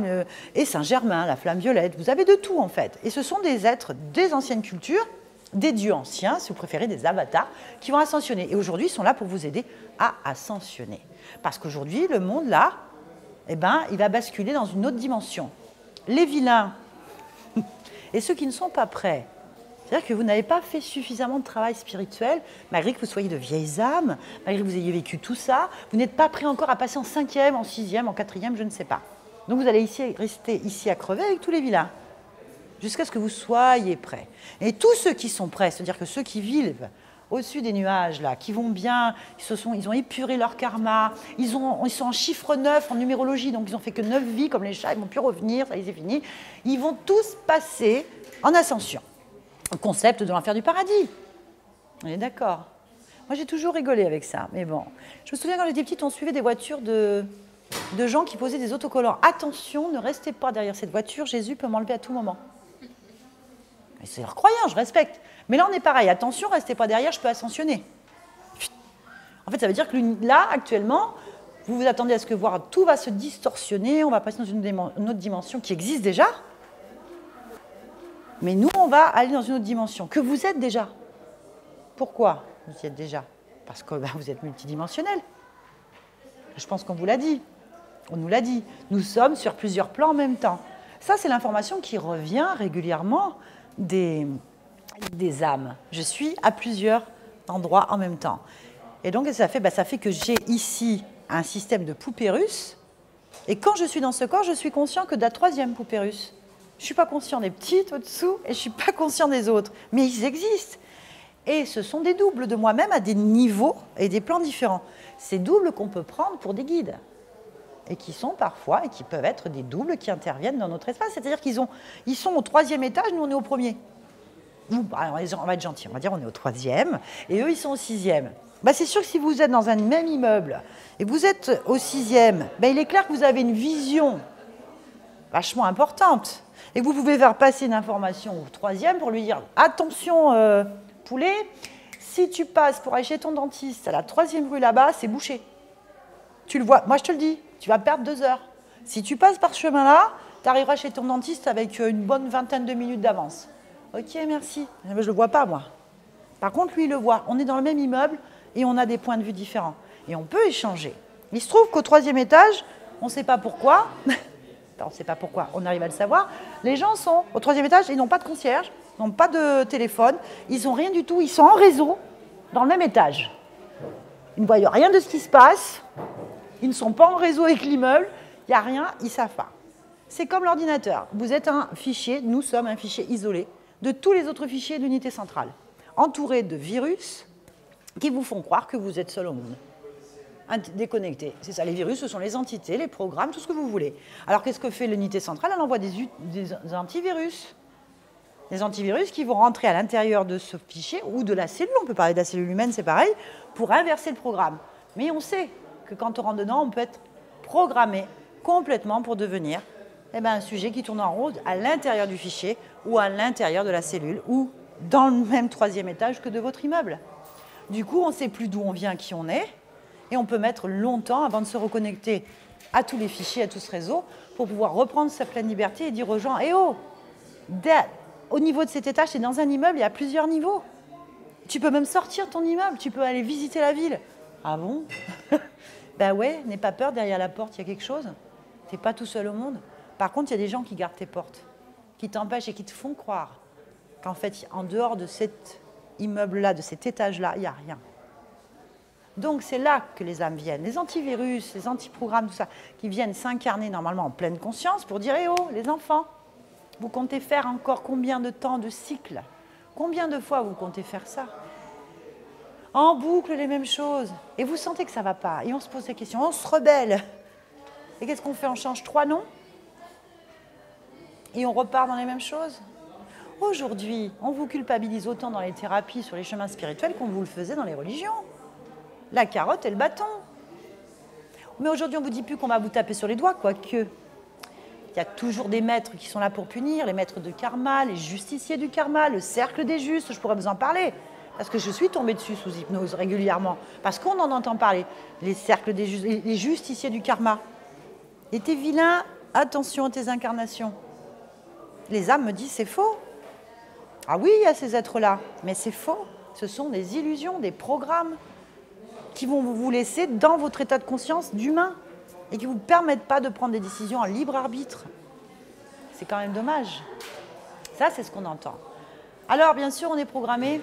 et Saint-Germain, la flamme violette, vous avez de tout en fait. Et ce sont des êtres des anciennes cultures, des dieux anciens, si vous préférez, des avatars, qui vont ascensionner. Et aujourd'hui, ils sont là pour vous aider à ascensionner. Parce qu'aujourd'hui, le monde là, eh ben, il va basculer dans une autre dimension. Les vilains et ceux qui ne sont pas prêts, c'est-à-dire que vous n'avez pas fait suffisamment de travail spirituel, malgré que vous soyez de vieilles âmes, malgré que vous ayez vécu tout ça, vous n'êtes pas prêt encore à passer en 5e, en 6e, en 4e, je ne sais pas. Donc vous allez rester ici à crever avec tous les vilains, jusqu'à ce que vous soyez prêts. Et tous ceux qui sont prêts, c'est-à-dire que ceux qui vivent au-dessus des nuages, là, qui vont bien, ils ont épuré leur karma, ils sont en chiffre 9 en numérologie, donc ils n'ont fait que 9 vies, comme les chats, ils ne vont plus revenir, ça y est, c'est fini. Ils vont tous passer en ascension. Le concept de l'enfer du paradis. On est d'accord. Moi, j'ai toujours rigolé avec ça, mais bon. Je me souviens, quand j'étais petite, on suivait des voitures de gens qui posaient des autocollants. Attention, ne restez pas derrière cette voiture, Jésus peut m'enlever à tout moment. C'est leur croyant, je respecte. Mais là, on est pareil. Attention, restez pas derrière, je peux ascensionner. En fait, ça veut dire que là, actuellement, vous vous attendez à ce que tout va se distorsionner, on va passer dans une autre dimension qui existe déjà. Mais nous, on va aller dans une autre dimension, que vous êtes déjà. Pourquoi vous y êtes déjà? Parce que vous êtes multidimensionnel. Je pense qu'on vous l'a dit. On nous l'a dit. Nous sommes sur plusieurs plans en même temps. Ça, c'est l'information qui revient régulièrement des âmes. Je suis à plusieurs endroits en même temps. Et donc, ça fait que j'ai ici un système de poupées russes. Et quand je suis dans ce corps, je suis conscient que de la troisième poupée russe. Je ne suis pas conscient des petites au-dessous et je ne suis pas conscient des autres. Mais ils existent. Et ce sont des doubles de moi-même à des niveaux et des plans différents. Ces doubles qu'on peut prendre pour des guides. Et qui sont parfois, et qui peuvent être des doubles qui interviennent dans notre espace. C'est-à-dire qu'ils sont au troisième étage, nous on est au premier. On va être gentil, on va dire on est au troisième, et eux ils sont au sixième. C'est sûr que si vous êtes dans un même immeuble, et vous êtes au sixième, il est clair que vous avez une vision vachement importante, et que vous pouvez faire passer une information au troisième pour lui dire « Attention, poulet, si tu passes pour aller chez ton dentiste à la 3e rue là-bas, c'est bouché. Tu le vois, moi je te le dis, tu vas perdre 2 heures. Si tu passes par ce chemin-là, tu arriveras chez ton dentiste avec une bonne vingtaine de minutes d'avance. » Ok, merci. Je ne le vois pas, moi. Par contre, lui, il le voit. On est dans le même immeuble et on a des points de vue différents. Et on peut échanger. Il se trouve qu'au 3e étage, on ne sait pas pourquoi, on ne sait pas pourquoi, on arrive à le savoir, les gens sont au 3e étage, ils n'ont pas de concierge, ils n'ont pas de téléphone, ils n'ont rien du tout, ils sont en réseau dans le même étage. Ils ne voient rien de ce qui se passe, ils ne sont pas en réseau avec l'immeuble, il n'y a rien, ils ne savent pas. C'est comme l'ordinateur. Vous êtes un fichier, nous sommes un fichier isolé de tous les autres fichiers de l'unité centrale, entouré de virus qui vous font croire que vous êtes seul au monde. Déconnecté. C'est ça, les virus, ce sont les entités, les programmes, tout ce que vous voulez. Alors qu'est-ce que fait l'unité centrale? Elle envoie des antivirus. Des antivirus qui vont rentrer à l'intérieur de ce fichier ou de la cellule, on peut parler de la cellule humaine, c'est pareil, pour inverser le programme. Mais on sait que quand on rentre dedans, on peut être programmé complètement pour devenir un sujet qui tourne en rond à l'intérieur du fichier ou à l'intérieur de la cellule ou dans le même 3e étage que de votre immeuble. Du coup, on ne sait plus d'où on vient, qui on est, et on peut mettre longtemps avant de se reconnecter à tous les fichiers, à tout ce réseau, pour pouvoir reprendre sa pleine liberté et dire aux gens « Eh oh, au niveau de cet étage, c'est dans un immeuble, il y a plusieurs niveaux. Tu peux même sortir de ton immeuble, tu peux aller visiter la ville. » Ah bon? Ben ouais, n'aie pas peur, derrière la porte, il y a quelque chose. Tu n'es pas tout seul au monde. Par contre, il y a des gens qui gardent tes portes, qui t'empêchent et qui te font croire qu'en fait, en dehors de cet immeuble-là, de cet étage-là, il n'y a rien. Donc, c'est là que les âmes viennent. Les antivirus, les antiprogrammes, tout ça, qui viennent s'incarner normalement en pleine conscience pour dire « Eh oh, les enfants, vous comptez faire encore combien de temps de cycle? Combien de fois vous comptez faire ça? En boucle, les mêmes choses. Et vous sentez que ça ne va pas. Et on se pose des questions, on se rebelle. Et qu'est-ce qu'on fait? On change 3 noms? Et on repart dans les mêmes choses. Aujourd'hui, on vous culpabilise autant dans les thérapies sur les chemins spirituels qu'on vous le faisait dans les religions. La carotte et le bâton. Mais aujourd'hui, on ne vous dit plus qu'on va vous taper sur les doigts, quoique. Il y a toujours des maîtres qui sont là pour punir, les maîtres de karma, les justiciers du karma, le cercle des justes, je pourrais vous en parler. Parce que je suis tombée dessus sous hypnose régulièrement. Parce qu'on en entend parler. Les cercles des justes, les justiciers du karma. Et tes vilains, attention à tes incarnations. Les âmes me disent c'est faux. Ah oui, il y a ces êtres-là, mais c'est faux. Ce sont des illusions, des programmes qui vont vous laisser dans votre état de conscience d'humain et qui ne vous permettent pas de prendre des décisions en libre arbitre. C'est quand même dommage. Ça, c'est ce qu'on entend. Alors, bien sûr, on est programmé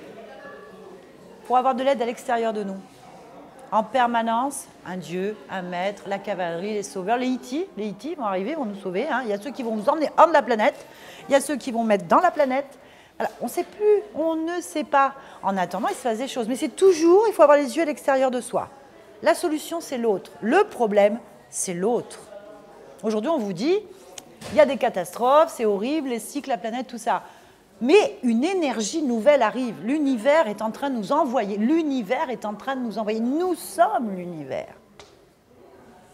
pour avoir de l'aide à l'extérieur de nous. En permanence, un dieu, un maître, la cavalerie, les sauveurs, les E.T. vont arriver, vont nous sauver. Il y a ceux qui vont nous emmener hors de la planète, il y a ceux qui vont mettre dans la planète. Alors, on ne sait plus, on ne sait pas. En attendant, il se passe des choses. Mais c'est toujours, il faut avoir les yeux à l'extérieur de soi. La solution, c'est l'autre. Le problème, c'est l'autre. Aujourd'hui, on vous dit, il y a des catastrophes, c'est horrible, les cycles, la planète, tout ça. Mais une énergie nouvelle arrive. L'univers est en train de nous envoyer. L'univers est en train de nous envoyer. Nous sommes l'univers.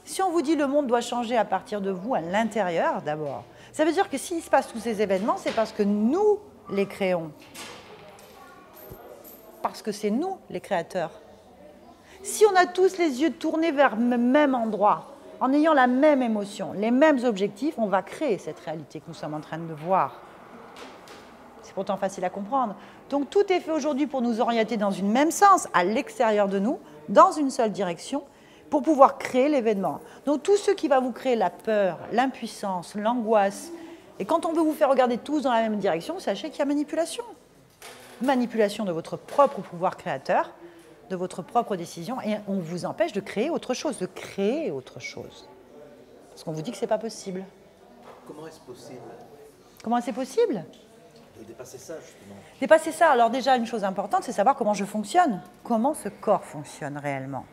Si on vous dit le monde doit changer à partir de vous, à l'intérieur d'abord, ça veut dire que s'il se passe tous ces événements, c'est parce que nous les créons. Parce que c'est nous les créateurs. Si on a tous les yeux tournés vers le même endroit, en ayant la même émotion, les mêmes objectifs, on va créer cette réalité que nous sommes en train de voir. C'est pourtant facile à comprendre. Donc tout est fait aujourd'hui pour nous orienter dans une même sens, à l'extérieur de nous, dans une seule direction, pour pouvoir créer l'événement. Donc tout ce qui va vous créer la peur, l'impuissance, l'angoisse, et quand on veut vous faire regarder tous dans la même direction, sachez qu'il y a manipulation. Manipulation de votre propre pouvoir créateur, de votre propre décision et on vous empêche de créer autre chose, Parce qu'on vous dit que ce n'est pas possible. Comment est-ce possible? Comment c'est possible? De dépasser ça, justement. Dépasser ça, alors déjà, une chose importante, c'est savoir comment je fonctionne. Comment ce corps fonctionne réellement?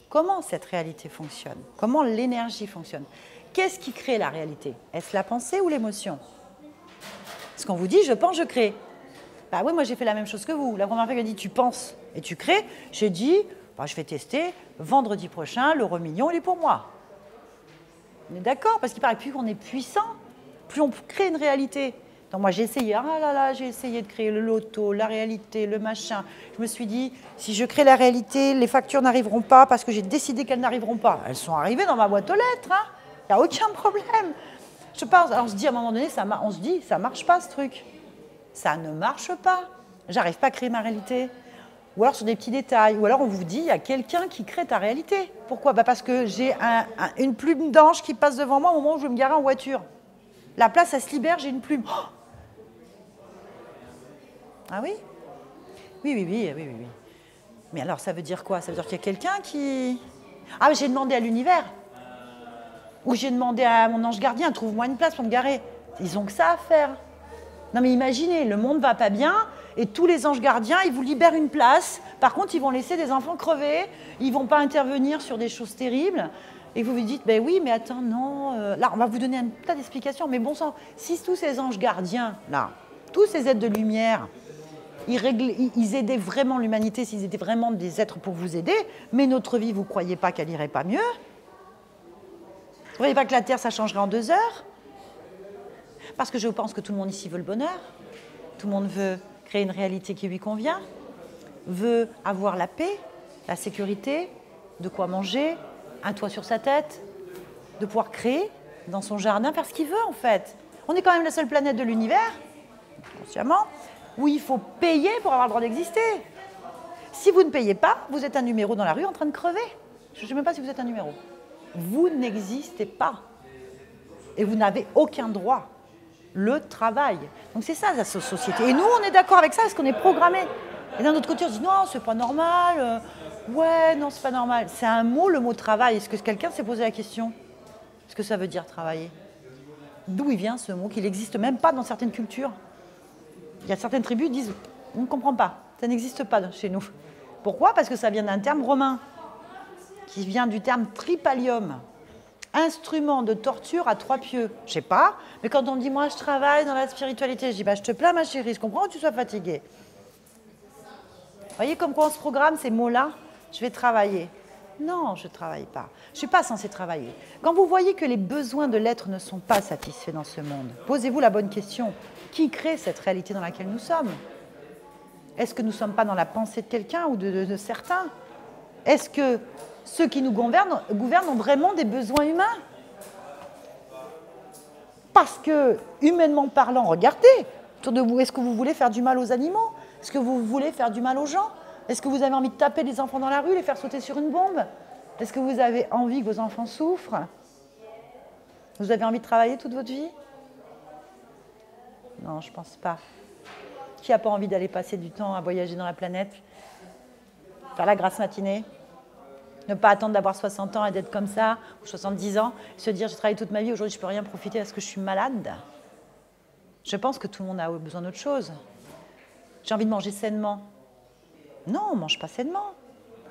Comment cette réalité fonctionne? Comment l'énergie fonctionne? Qu'est-ce qui crée la réalité? Est-ce la pensée ou l'émotion? Parce qu'on vous dit, je pense, je crée. Bah oui, moi j'ai fait la même chose que vous. La première fois qu'elle dit, tu penses et tu crées, j'ai dit, bah, je vais tester, vendredi prochain, l'euro million, il est pour moi. On est d'accord? Parce qu'il paraît plus qu'on est puissant, plus on crée une réalité. Donc moi j'ai essayé, j'ai essayé de créer le loto, la réalité, le machin. Je me suis dit, si je crée la réalité, les factures n'arriveront pas parce que j'ai décidé qu'elles n'arriveront pas. Elles sont arrivées dans ma boîte aux lettres, hein. Il n'y a aucun problème. Je pense, alors on se dit à un moment donné, on se dit, ça ne marche pas ce truc. Ça ne marche pas. J'arrive pas à créer ma réalité. Ou alors sur des petits détails. Ou alors on vous dit, il y a quelqu'un qui crée ta réalité. Pourquoi? Bah parce que j'ai une plume d'ange qui passe devant moi au moment où je vais me garer en voiture. La place, elle se libère, j'ai une plume. Oh, ah oui? Oui. Mais alors ça veut dire quoi? Ça veut dire qu'il y a quelqu'un qui... Ah, j'ai demandé à l'univers. Ou j'ai demandé à mon ange gardien, trouve-moi une place pour me garer. Ils ont que ça à faire. Non mais imaginez, le monde va pas bien et tous les anges gardiens, ils vous libèrent une place. Par contre, ils vont laisser des enfants crever. Ils vont pas intervenir sur des choses terribles. Et vous vous dites, ben oui, mais attends, non. Là, on va vous donner un tas d'explications. Mais bon sang, si tous ces anges gardiens, là, tous ces êtres de lumière, ils aidaient vraiment l'humanité, s'ils étaient vraiment des êtres pour vous aider, mais notre vie, vous ne croyez pas qu'elle irait pas mieux? Vous ne croyez pas que la Terre, ça changerait en 2 heures? Parce que je pense que tout le monde ici veut le bonheur. Tout le monde veut créer une réalité qui lui convient, veut avoir la paix, la sécurité, de quoi manger, un toit sur sa tête, de pouvoir créer dans son jardin, faire ce qu'il veut en fait. On est quand même la seule planète de l'univers, consciemment, où il faut payer pour avoir le droit d'exister. Si vous ne payez pas, vous êtes un numéro dans la rue en train de crever. Je ne sais même pas si vous êtes un numéro. Vous n'existez pas. Et vous n'avez aucun droit. Le travail. Donc c'est ça la société. Et nous, on est d'accord avec ça parce qu'on est programmé. Et d'un autre côté, on se dit non, c'est pas normal. Ouais, non, c'est pas normal. C'est un mot, le mot travail. Est-ce que quelqu'un s'est posé la question? Ce que ça veut dire travailler? D'où il vient ce mot, qu'il n'existe même pas dans certaines cultures? Il y a certaines tribus qui disent on ne comprend pas, ça n'existe pas chez nous. Pourquoi? Parce que ça vient d'un terme romain, qui vient du terme tripalium. Instrument de torture à 3 pieux. Je sais pas, mais quand on me dit moi je travaille dans la spiritualité, je dis bah je te plains ma chérie, je comprends que tu sois fatiguée. Vous voyez comme quoi on se programme ces mots-là? Je vais travailler. Non, je ne travaille pas. Je ne suis pas censée travailler. Quand vous voyez que les besoins de l'être ne sont pas satisfaits dans ce monde, posez-vous la bonne question. Qui crée cette réalité dans laquelle nous sommes? Est-ce que nous ne sommes pas dans la pensée de quelqu'un ou de certains? Est-ce que ceux qui nous gouvernent ont vraiment des besoins humains? Parce que, humainement parlant, regardez autour de vous, est-ce que vous voulez faire du mal aux animaux? Est-ce que vous voulez faire du mal aux gens? Est-ce que vous avez envie de taper les enfants dans la rue, les faire sauter sur une bombe? Est-ce que vous avez envie que vos enfants souffrent? Vous avez envie de travailler toute votre vie? Non, je ne pense pas. Qui n'a pas envie d'aller passer du temps à voyager dans la planète? Faire la grasse matinée? Ne pas attendre d'avoir 60 ans et d'être comme ça, ou 70 ans, se dire j'ai travaillé toute ma vie, aujourd'hui je ne peux rien profiter parce que je suis malade. Je pense que tout le monde a besoin d'autre chose. J'ai envie de manger sainement. Non, on ne mange pas sainement.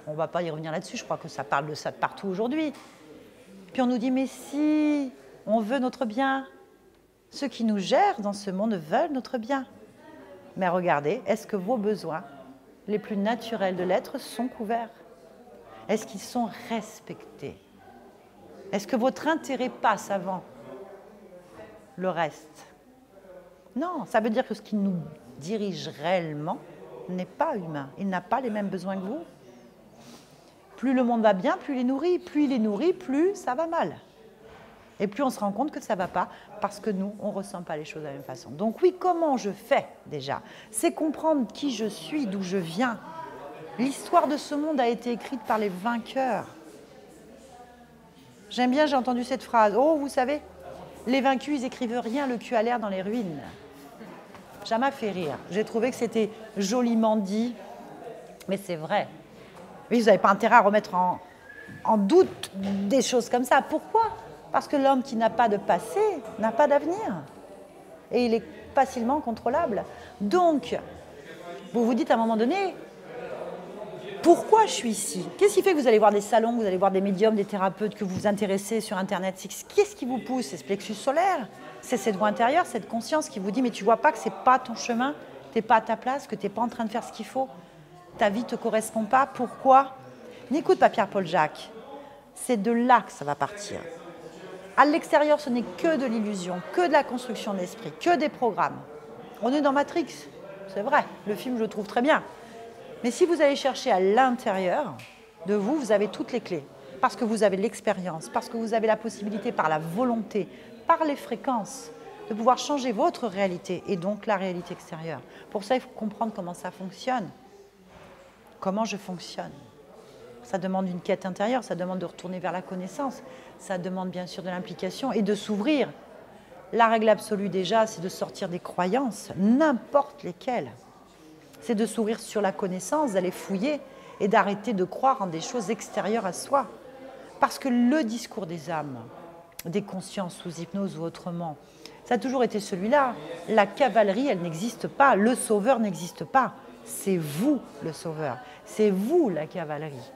On ne va pas y revenir là-dessus, je crois que ça parle de ça de partout aujourd'hui. Puis on nous dit mais si, on veut notre bien. Ceux qui nous gèrent dans ce monde veulent notre bien. Mais regardez, est-ce que vos besoins les plus naturels de l'être sont couverts? Est-ce qu'ils sont respectés? Est-ce que votre intérêt passe avant le reste? Non, ça veut dire que ce qui nous dirige réellement n'est pas humain. Il n'a pas les mêmes besoins que vous. Plus le monde va bien, plus il est nourri. Plus il est nourri, plus ça va mal. Et plus on se rend compte que ça ne va pas, parce que nous, on ne ressent pas les choses de la même façon. Donc oui, comment je fais déjà? C'est comprendre qui je suis, d'où je viens. L'histoire de ce monde a été écrite par les vainqueurs. J'aime bien, j'ai entendu cette phrase. Oh, vous savez, les vaincus, ils écrivent rien, le cul à l'air dans les ruines. Ça m'a fait rire. J'ai trouvé que c'était joliment dit. Mais c'est vrai. Oui, vous n'avez pas intérêt à remettre en doute des choses comme ça. Pourquoi? Parce que l'homme qui n'a pas de passé n'a pas d'avenir. Et il est facilement contrôlable. Donc, vous vous dites à un moment donné, pourquoi je suis ici? Qu'est-ce qui fait que vous allez voir des salons, vous allez voir des médiums, des thérapeutes, que vous vous intéressez sur Internet? Qu'est-ce qui vous pousse? C'est ce plexus solaire. C'est cette voix intérieure, cette conscience qui vous dit, mais tu vois pas que c'est pas ton chemin, tu n'es pas à ta place, que tu n'es pas en train de faire ce qu'il faut. Ta vie ne te correspond pas. Pourquoi? N'écoute pas Pierre-Paul Jacques. C'est de là que ça va partir. À l'extérieur, ce n'est que de l'illusion, que de la construction d'esprit, que des programmes. On est dans Matrix, c'est vrai. Le film, je le trouve très bien. Mais si vous allez chercher à l'intérieur de vous, vous avez toutes les clés. Parce que vous avez l'expérience, parce que vous avez la possibilité par la volonté, par les fréquences, de pouvoir changer votre réalité et donc la réalité extérieure. Pour ça, il faut comprendre comment ça fonctionne. Comment je fonctionne. Ça demande une quête intérieure, ça demande de retourner vers la connaissance, ça demande bien sûr de l'implication et de s'ouvrir. La règle absolue déjà, c'est de sortir des croyances, n'importe lesquelles. C'est de s'ouvrir sur la connaissance, d'aller fouiller et d'arrêter de croire en des choses extérieures à soi. Parce que le discours des âmes, des consciences sous hypnose ou autrement, ça a toujours été celui-là. La cavalerie, elle n'existe pas, le sauveur n'existe pas. C'est vous le sauveur, c'est vous la cavalerie.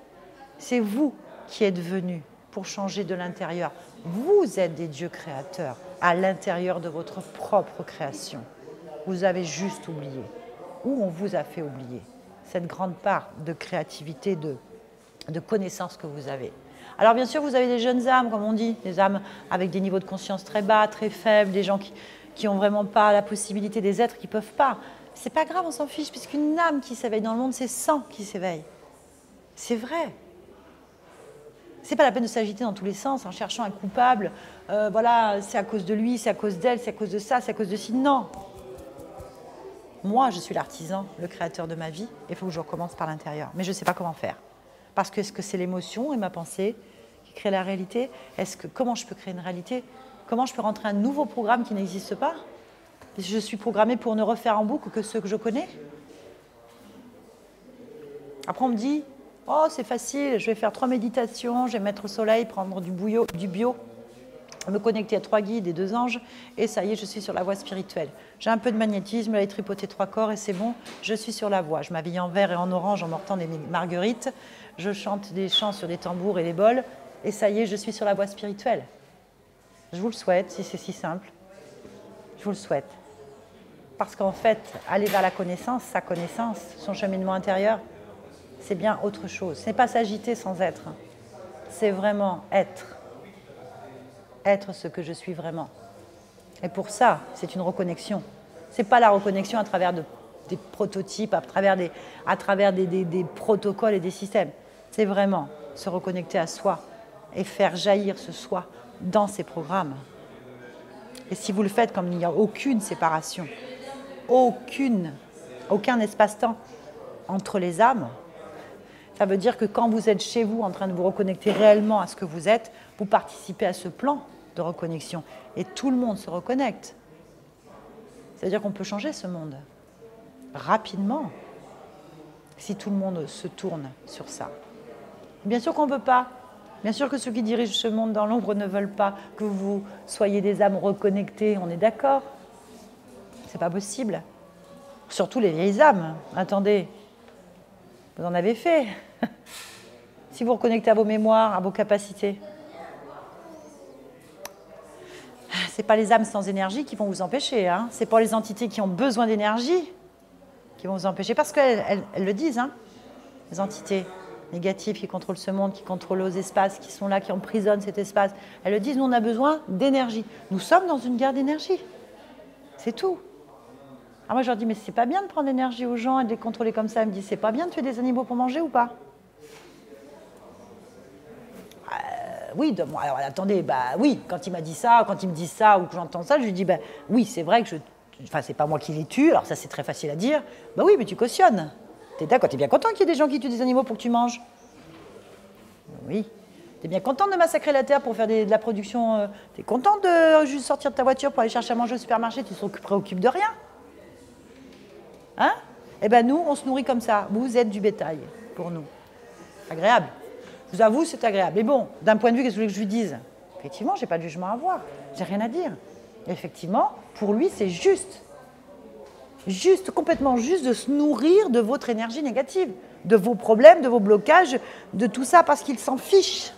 C'est vous qui êtes venus pour changer de l'intérieur. Vous êtes des dieux créateurs à l'intérieur de votre propre création. Vous avez juste oublié, ou on vous a fait oublier, cette grande part de créativité, de connaissance que vous avez. Alors bien sûr, vous avez des jeunes âmes, comme on dit, des âmes avec des niveaux de conscience très bas, très faibles, des gens qui n'ont vraiment pas la possibilité, des êtres qui ne peuvent pas. C'est pas grave, on s'en fiche, puisqu'une âme qui s'éveille dans le monde, c'est 100 qui s'éveillent. C'est vrai. C'est pas la peine de s'agiter dans tous les sens en cherchant un coupable. Voilà, c'est à cause de lui, c'est à cause d'elle, c'est à cause de ça, c'est à cause de ci. Non. Moi, je suis l'artisan, le créateur de ma vie. Il faut que je recommence par l'intérieur. Mais je ne sais pas comment faire. Parce que est-ce que c'est l'émotion et ma pensée qui crée la réalité? Comment je peux créer une réalité? Comment je peux rentrer un nouveau programme qui n'existe pas? Je suis programmée pour ne refaire en boucle que ceux que je connais. Après, on me dit, oh, c'est facile, je vais faire 3 méditations, je vais mettre au soleil, prendre du bio, me connecter à 3 guides et 2 anges, et ça y est, je suis sur la voie spirituelle. J'ai un peu de magnétisme, j'avais tripoté 3 corps, et c'est bon, je suis sur la voie. Je m'habille en vert et en orange en mortant des marguerites, je chante des chants sur des tambours et des bols, et ça y est, je suis sur la voie spirituelle. Je vous le souhaite, si c'est si simple. Je vous le souhaite. Parce qu'en fait, aller vers la connaissance, sa connaissance, son cheminement intérieur, c'est bien autre chose. Ce n'est pas s'agiter sans être. C'est vraiment être. Être ce que je suis vraiment. Et pour ça, c'est une reconnexion. Ce n'est pas la reconnexion à travers des prototypes, à travers des protocoles et des systèmes. C'est vraiment se reconnecter à soi et faire jaillir ce soi dans ces programmes. Et si vous le faites comme il n'y a aucune séparation, aucun espace-temps entre les âmes, ça veut dire que quand vous êtes chez vous en train de vous reconnecter réellement à ce que vous êtes, vous participez à ce plan de reconnexion. Et tout le monde se reconnecte. C'est-à-dire qu'on peut changer ce monde rapidement si tout le monde se tourne sur ça. Bien sûr qu'on ne peut pas. Bien sûr que ceux qui dirigent ce monde dans l'ombre ne veulent pas que vous soyez des âmes reconnectées. On est d'accord. C'est pas possible. Surtout les vieilles âmes. Attendez. Vous en avez fait. Si vous reconnectez à vos mémoires, à vos capacités. Ce n'est pas les âmes sans énergie qui vont vous empêcher. Hein. Ce n'est pas les entités qui ont besoin d'énergie qui vont vous empêcher. Parce qu'elles le disent, hein, les entités négatives qui contrôlent ce monde, qui contrôlent les espaces, qui sont là, qui emprisonnent cet espace. Elles le disent, nous on a besoin d'énergie. Nous sommes dans une guerre d'énergie. C'est tout. Alors moi je leur dis, mais c'est pas bien de prendre l'énergie aux gens et de les contrôler comme ça. Elles me disent, c'est pas bien de tuer des animaux pour manger ou pas? Oui, moi, alors attendez, bah oui, quand il m'a dit ça, quand il me dit ça ou que j'entends ça, je lui dis, bah oui, c'est vrai que enfin c'est pas moi qui les tue, alors ça c'est très facile à dire. Bah oui, mais tu cautionnes. T'es d'accord, t'es bien content qu'il y ait des gens qui tuent des animaux pour que tu manges? Oui. T'es bien content de massacrer la terre pour faire de la production? T'es content de juste sortir de ta voiture pour aller chercher à manger au supermarché? Tu te préoccupes de rien? Hein? Eh bien nous, on se nourrit comme ça. Vous êtes du bétail pour nous. Agréable. Je vous avoue, c'est agréable. Mais bon, d'un point de vue, qu'est-ce que vous voulez que je lui dise? Effectivement, je n'ai pas de jugement à avoir. Je n'ai rien à dire. Effectivement, pour lui, c'est juste. Juste, complètement juste de se nourrir de votre énergie négative, de vos problèmes, de vos blocages, de tout ça, parce qu'il s'en fiche.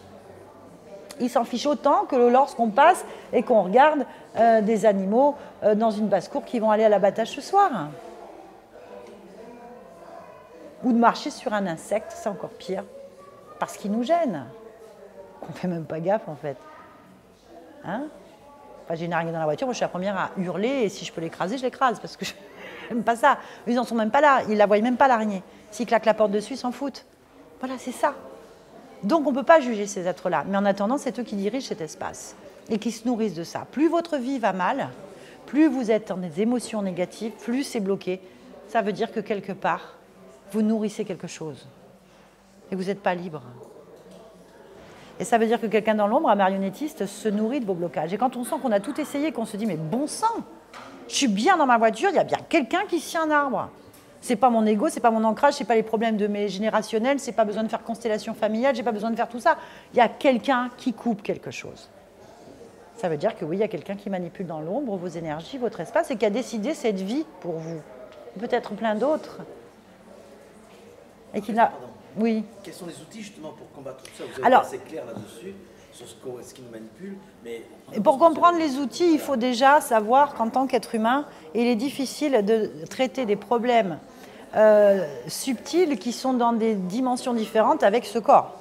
Il s'en fiche autant que lorsqu'on passe et qu'on regarde des animaux dans une basse-cour qui vont aller à l'abattage ce soir. Ou de marcher sur un insecte, c'est encore pire, parce qu'il nous gêne. On ne fait même pas gaffe, en fait. Hein? Enfin, j'ai une araignée dans la voiture, moi je suis la première à hurler, et si je peux l'écraser, je l'écrase, parce que je n'aime pas ça. Ils n'en sont même pas là, ils ne la voient même pas, l'araignée. S'ils claquent la porte dessus, ils s'en foutent. Voilà, c'est ça. Donc on ne peut pas juger ces êtres-là, mais en attendant, c'est eux qui dirigent cet espace, et qui se nourrissent de ça. Plus votre vie va mal, plus vous êtes dans des émotions négatives, plus c'est bloqué. Ça veut dire que quelque part, vous nourrissez quelque chose, et vous n'êtes pas libre. Et ça veut dire que quelqu'un dans l'ombre, un marionnettiste, se nourrit de vos blocages. Et quand on sent qu'on a tout essayé, qu'on se dit, mais bon sang, je suis bien dans ma voiture, il y a bien quelqu'un qui scie un arbre. C'est pas mon ego, c'est pas mon ancrage, c'est pas les problèmes de mes générationnels, c'est pas besoin de faire constellation familiale, j'ai pas besoin de faire tout ça. Il y a quelqu'un qui coupe quelque chose. Ça veut dire que oui, il y a quelqu'un qui manipule dans l'ombre vos énergies, votre espace, et qui a décidé cette vie pour vous. Peut-être plein d'autres. Et qui n'a... Oui. Quels sont les outils justement pour combattre tout ça? Vous avez été assez clair là-dessus, sur ce qui nous manipule. Mais et pour comprendre les outils, il faut déjà savoir qu'en tant qu'être humain, il est difficile de traiter des problèmes subtils qui sont dans des dimensions différentes avec ce corps.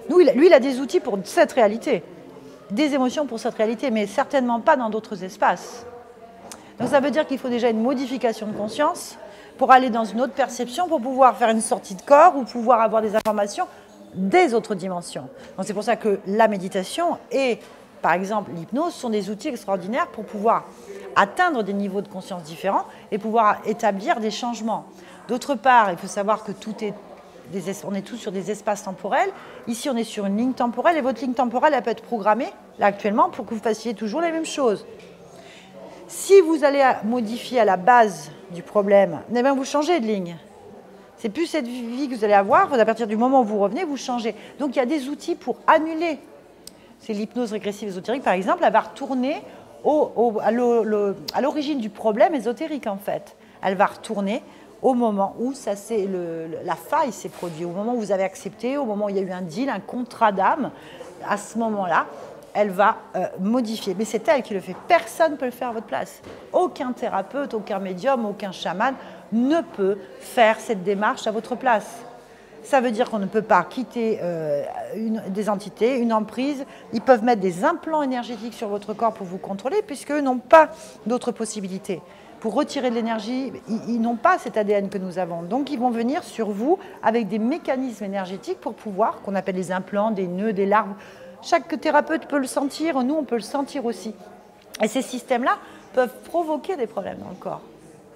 Lui, il a des outils pour cette réalité, des émotions pour cette réalité, mais certainement pas dans d'autres espaces. Donc ça veut dire qu'il faut déjà une modification de conscience pour aller dans une autre perception, pour pouvoir faire une sortie de corps ou pouvoir avoir des informations des autres dimensions. Donc c'est pour ça que la méditation et, par exemple, l'hypnose sont des outils extraordinaires pour pouvoir atteindre des niveaux de conscience différents et pouvoir établir des changements. D'autre part, il faut savoir que on est tous sur des espaces temporels. Ici, on est sur une ligne temporelle et votre ligne temporelle, elle peut être programmée, là actuellement, pour que vous fassiez toujours les mêmes choses. Si vous allez modifier à la base du problème, eh bien vous changez de ligne. C'est plus cette vie que vous allez avoir, à partir du moment où vous revenez, vous changez. Donc il y a des outils pour annuler. C'est l'hypnose régressive ésotérique, par exemple, elle va retourner à l'origine du problème ésotérique, en fait. Elle va retourner au moment où la faille s'est produite, au moment où vous avez accepté, au moment où il y a eu un deal, un contrat d'âme. À ce moment-là, elle va modifier. Mais c'est elle qui le fait. Personne ne peut le faire à votre place. Aucun thérapeute, aucun médium, aucun chaman ne peut faire cette démarche à votre place. Ça veut dire qu'on ne peut pas quitter des entités, une emprise. Ils peuvent mettre des implants énergétiques sur votre corps pour vous contrôler, puisqu'eux n'ont pas d'autres possibilités. Pour retirer de l'énergie, ils n'ont pas cet ADN que nous avons. Donc, ils vont venir sur vous avec des mécanismes énergétiques pour pouvoir, qu'on appelle des implants, des nœuds, des larves. Chaque thérapeute peut le sentir, nous, on peut le sentir aussi. Et ces systèmes-là peuvent provoquer des problèmes dans le corps,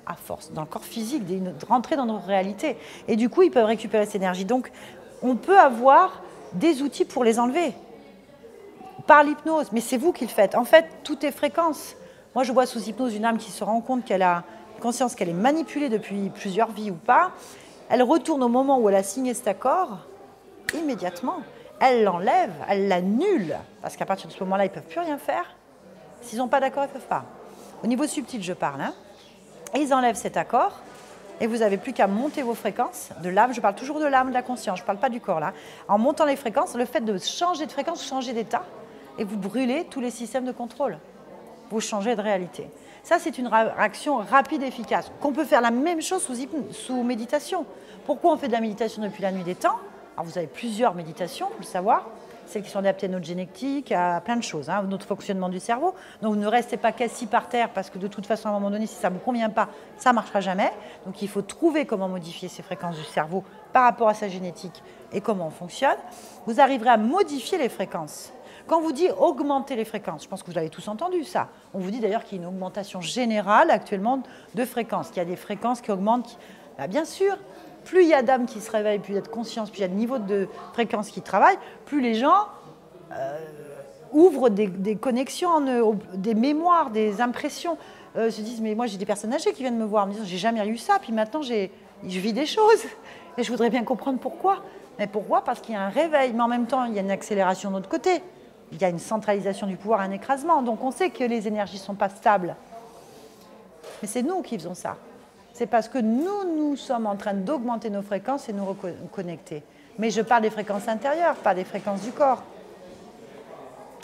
à force, dans le corps physique, de rentrer dans notre réalité. Et du coup, ils peuvent récupérer cette énergie. Donc, on peut avoir des outils pour les enlever, par l'hypnose, mais c'est vous qui le faites. En fait, tout est fréquence. Moi, je vois sous hypnose une âme qui se rend compte qu'elle a conscience qu'elle est manipulée depuis plusieurs vies ou pas. Elle retourne au moment où elle a signé cet accord, immédiatement. Elle l'enlève, elle l'annule, parce qu'à partir de ce moment-là, ils ne peuvent plus rien faire. S'ils n'ont pas d'accord, ils ne peuvent pas. Au niveau subtil, je parle. Et ils enlèvent cet accord, et vous n'avez plus qu'à monter vos fréquences de l'âme. Je parle toujours de l'âme, de la conscience, je ne parle pas du corps là. En montant les fréquences, le fait de changer de fréquence, changer d'état, et vous brûlez tous les systèmes de contrôle. Vous changez de réalité. Ça, c'est une réaction rapide et efficace. Qu'on peut faire la même chose sous méditation. Pourquoi on fait de la méditation depuis la nuit des temps? Alors, vous avez plusieurs méditations, il faut le savoir. Celles qui sont adaptées à notre génétique, à plein de choses, notre fonctionnement du cerveau. Donc, ne restez pas assis par terre parce que de toute façon, à un moment donné, si ça ne vous convient pas, ça ne marchera jamais. Donc, il faut trouver comment modifier ces fréquences du cerveau par rapport à sa génétique et comment on fonctionne. Vous arriverez à modifier les fréquences. Quand on vous dit augmenter les fréquences, je pense que vous l'avez tous entendu ça. On vous dit d'ailleurs qu'il y a une augmentation générale actuellement de fréquences, qu'il y a des fréquences qui augmentent. Bah, bien sûr, plus il y a d'âmes qui se réveillent, plus il y a de conscience, plus il y a de niveau de fréquence qui travaillent, plus les gens ouvrent des connexions en eux, des mémoires, des impressions. Se disent, mais moi j'ai des personnes âgées qui viennent me voir, en me disant, j'ai jamais eu ça, puis maintenant je vis des choses. Et je voudrais bien comprendre pourquoi. Mais pourquoi? Parce qu'il y a un réveil, mais en même temps, il y a une accélération de l'autre côté. Il y a une centralisation du pouvoir, un écrasement. Donc on sait que les énergies ne sont pas stables. Mais c'est nous qui faisons ça. C'est parce que nous sommes en train d'augmenter nos fréquences et nous reconnecter. Mais je parle des fréquences intérieures, pas des fréquences du corps.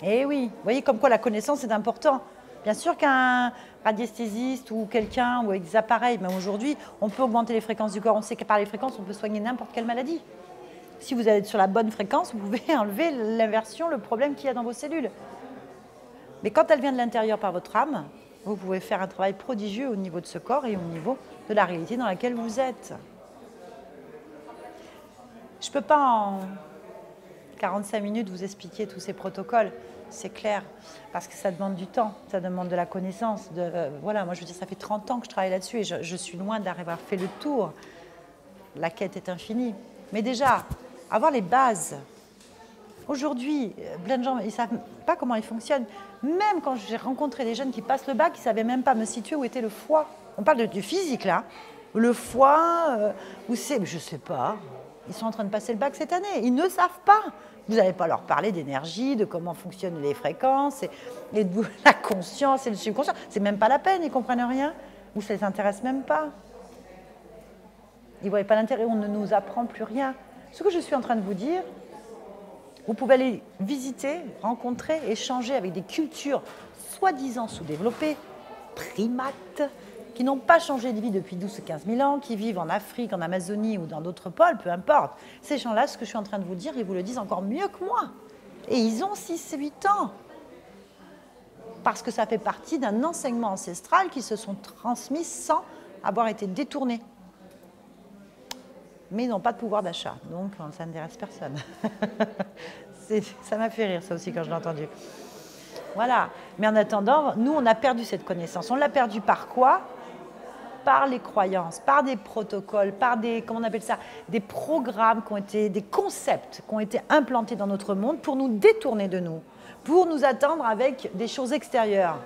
Eh oui, vous voyez comme quoi la connaissance est importante. Bien sûr qu'un radiesthésiste ou quelqu'un ou avec des appareils, mais aujourd'hui, on peut augmenter les fréquences du corps. On sait que par les fréquences, on peut soigner n'importe quelle maladie. Si vous êtes sur la bonne fréquence, vous pouvez enlever l'inversion, le problème qu'il y a dans vos cellules. Mais quand elle vient de l'intérieur par votre âme, vous pouvez faire un travail prodigieux au niveau de ce corps et au niveau de la réalité dans laquelle vous êtes. Je ne peux pas en 45 minutes vous expliquer tous ces protocoles, c'est clair, parce que ça demande du temps, ça demande de la connaissance. Voilà, moi je veux dire, ça fait 30 ans que je travaille là-dessus et je suis loin d'avoir fait le tour. La quête est infinie. Mais déjà, avoir les bases. Aujourd'hui, plein de gens, ils ne savent pas comment ils fonctionnent. Même quand j'ai rencontré des jeunes qui passent le bac, ils ne savaient même pas me situer où était le foie. On parle du physique, là. Le foie, où c'est? Je ne sais pas. Ils sont en train de passer le bac cette année. Ils ne savent pas. Vous n'allez pas leur parler d'énergie, de comment fonctionnent les fréquences, et de la conscience et le subconscient. C'est même pas la peine, ils ne comprennent rien. Ou ça ne les intéresse même pas. Ils ne voient pas l'intérêt, on ne nous apprend plus rien. Ce que je suis en train de vous dire, vous pouvez aller visiter, rencontrer, échanger avec des cultures soi-disant sous-développées, primates, qui n'ont pas changé de vie depuis 12 ou 15 000 ans, qui vivent en Afrique, en Amazonie ou dans d'autres pôles, peu importe. Ces gens-là, ce que je suis en train de vous dire, ils vous le disent encore mieux que moi. Et ils ont 6-8 ans. Parce que ça fait partie d'un enseignement ancestral qui se sont transmis sans avoir été détournés. Mais ils n'ont pas de pouvoir d'achat, donc ça n'intéresse personne. Ça m'a fait rire, ça aussi, quand je l'ai entendu. Voilà. Mais en attendant, nous, on a perdu cette connaissance. On l'a perdue par quoi? Par les croyances, par des protocoles, par des, comment on appelle ça, des programmes qui ont été, des concepts qui ont été implantés dans notre monde pour nous détourner de nous, pour nous attendre avec des choses extérieures.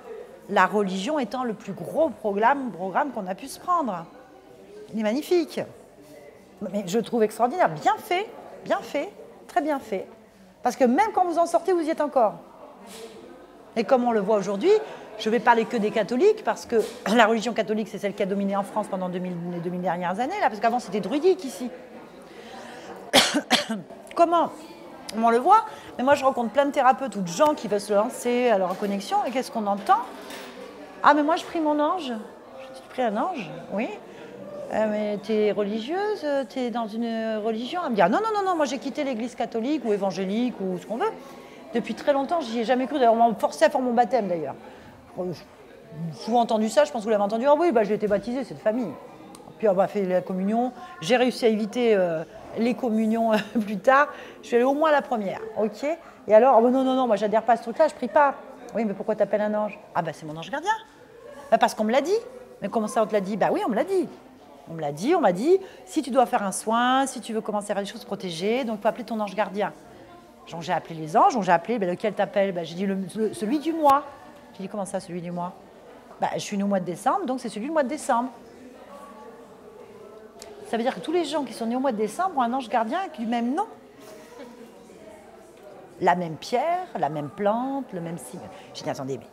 La religion étant le plus gros programme qu'on a pu se prendre. Il est magnifique. Mais je trouve extraordinaire, bien fait, très bien fait. Parce que même quand vous en sortez, vous y êtes encore. Et comme on le voit aujourd'hui, je ne vais parler que des catholiques, parce que la religion catholique, c'est celle qui a dominé en France pendant les 2000 dernières années, là, parce qu'avant, c'était druidique ici. Comment on le voit? Mais moi, je rencontre plein de thérapeutes ou de gens qui veulent se lancer à leur connexion, et qu'est-ce qu'on entend? Ah, mais moi, je prie mon ange. Je prie un ange? Oui. Mais tu es religieuse, tu es dans une religion? Elle me dit, ah, non, moi j'ai quitté l'église catholique ou évangélique ou ce qu'on veut. Depuis très longtemps, j'y ai jamais cru. D'ailleurs, on m'a forcé à faire mon baptême d'ailleurs. J'ai souvent entendu ça, je pense que vous l'avez entendu. Ah oui, bah, j'ai été baptisée, c'est de famille. Puis on m'a fait la communion. J'ai réussi à éviter les communions plus tard. Je suis allée au moins à la première, ok? Et alors, oh, non, moi j'adhère pas à ce truc-là, je prie pas. Oui, mais pourquoi t'appelles un ange? Ah bah c'est mon ange gardien. Bah, parce qu'on me l'a dit. Mais comment ça on te l'a dit? Bah oui, on me l'a dit. On m'a dit, si tu dois faire un soin, si tu veux commencer à faire des choses protégées, donc tu peux appeler ton ange gardien. Donc j'ai appelé les anges, j'ai appelé, lequel t'appelles? J'ai dit celui du mois. J'ai dit, comment ça, celui du mois? Je suis née au mois de décembre, donc c'est celui du mois de décembre. Ça veut dire que tous les gens qui sont nés au mois de décembre ont un ange gardien avec du même nom. La même pierre, la même plante, le même signe. J'ai dit, attendez, mais...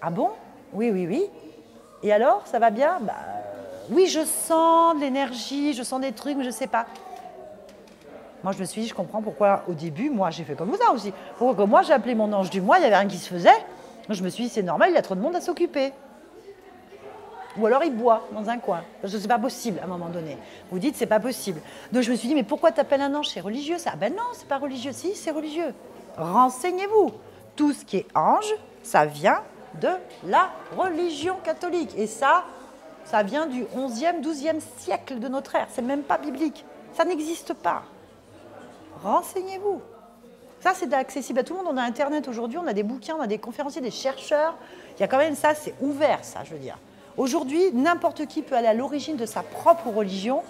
Ah bon? Oui. Et alors, ça va bien? Oui, je sens de l'énergie, je sens des trucs, mais je ne sais pas. Moi, je me suis dit, je comprends pourquoi, au début, moi, j'ai fait comme ça aussi. Pourquoi moi, j'ai appelé mon ange du mois, il n'y avait rien qui se faisait. Je me suis dit, c'est normal, il y a trop de monde à s'occuper. Ou alors, il boit dans un coin. Parce que ce n'est pas possible, à un moment donné. Vous dites, c'est pas possible. Donc, je me suis dit, mais pourquoi tu appelles un ange? C'est religieux, ça? Ben non, c'est pas religieux. Si, c'est religieux. Renseignez-vous. Tout ce qui est ange, ça vient de la religion catholique. Et ça vient du 11e, 12e siècle de notre ère. C'est même pas biblique. Ça n'existe pas. Renseignez-vous. Ça, c'est accessible à tout le monde. On a Internet aujourd'hui, on a des bouquins, on a des conférenciers, des chercheurs. Il y a quand même ça, c'est ouvert, ça, je veux dire. Aujourd'hui, n'importe qui peut aller à l'origine de sa propre religion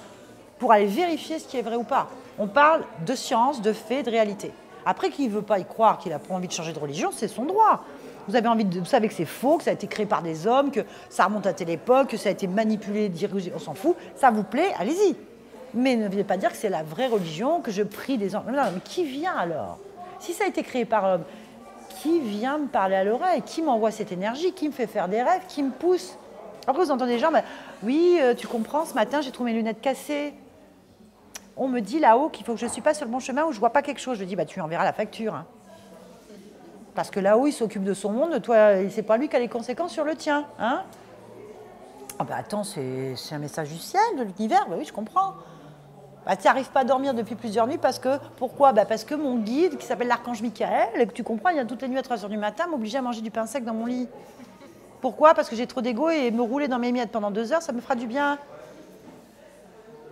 pour aller vérifier ce qui est vrai ou pas. On parle de science, de faits, de réalité. Après, qui ne veut pas y croire, qu'il n'a pas envie de changer de religion, c'est son droit. Vous savez que c'est faux, que ça a été créé par des hommes, que ça remonte à telle époque, que ça a été manipulé, dirigé, on s'en fout. Ça vous plaît, allez-y. Mais ne venez pas dire que c'est la vraie religion, que je prie des hommes. Non, mais qui vient alors? Si ça a été créé par l'homme, qui vient me parler à l'oreille? Qui m'envoie cette énergie? Qui me fait faire des rêves? Qui me pousse? Après, vous entendez des gens, oui, tu comprends, ce matin, j'ai trouvé mes lunettes cassées. On me dit là-haut qu'il faut que je ne suis pas sur le bon chemin ou je ne vois pas quelque chose. Je dis, tu enverras la facture. Hein. Parce que là-haut, il s'occupe de son monde, toi, c'est pas lui qui a les conséquences sur le tien. Hein. Ah attends, c'est un message du ciel, de l'univers. Oui, je comprends. Tu n'arrives pas à dormir depuis plusieurs nuits parce que, pourquoi? Parce que mon guide, qui s'appelle l'archange Michael, et que tu comprends, il vient toutes les nuits à 3 h du matin, m'obliger à manger du pain sec dans mon lit. Pourquoi? Parce que j'ai trop d'ego et me rouler dans mes miettes pendant 2 heures, ça me fera du bien.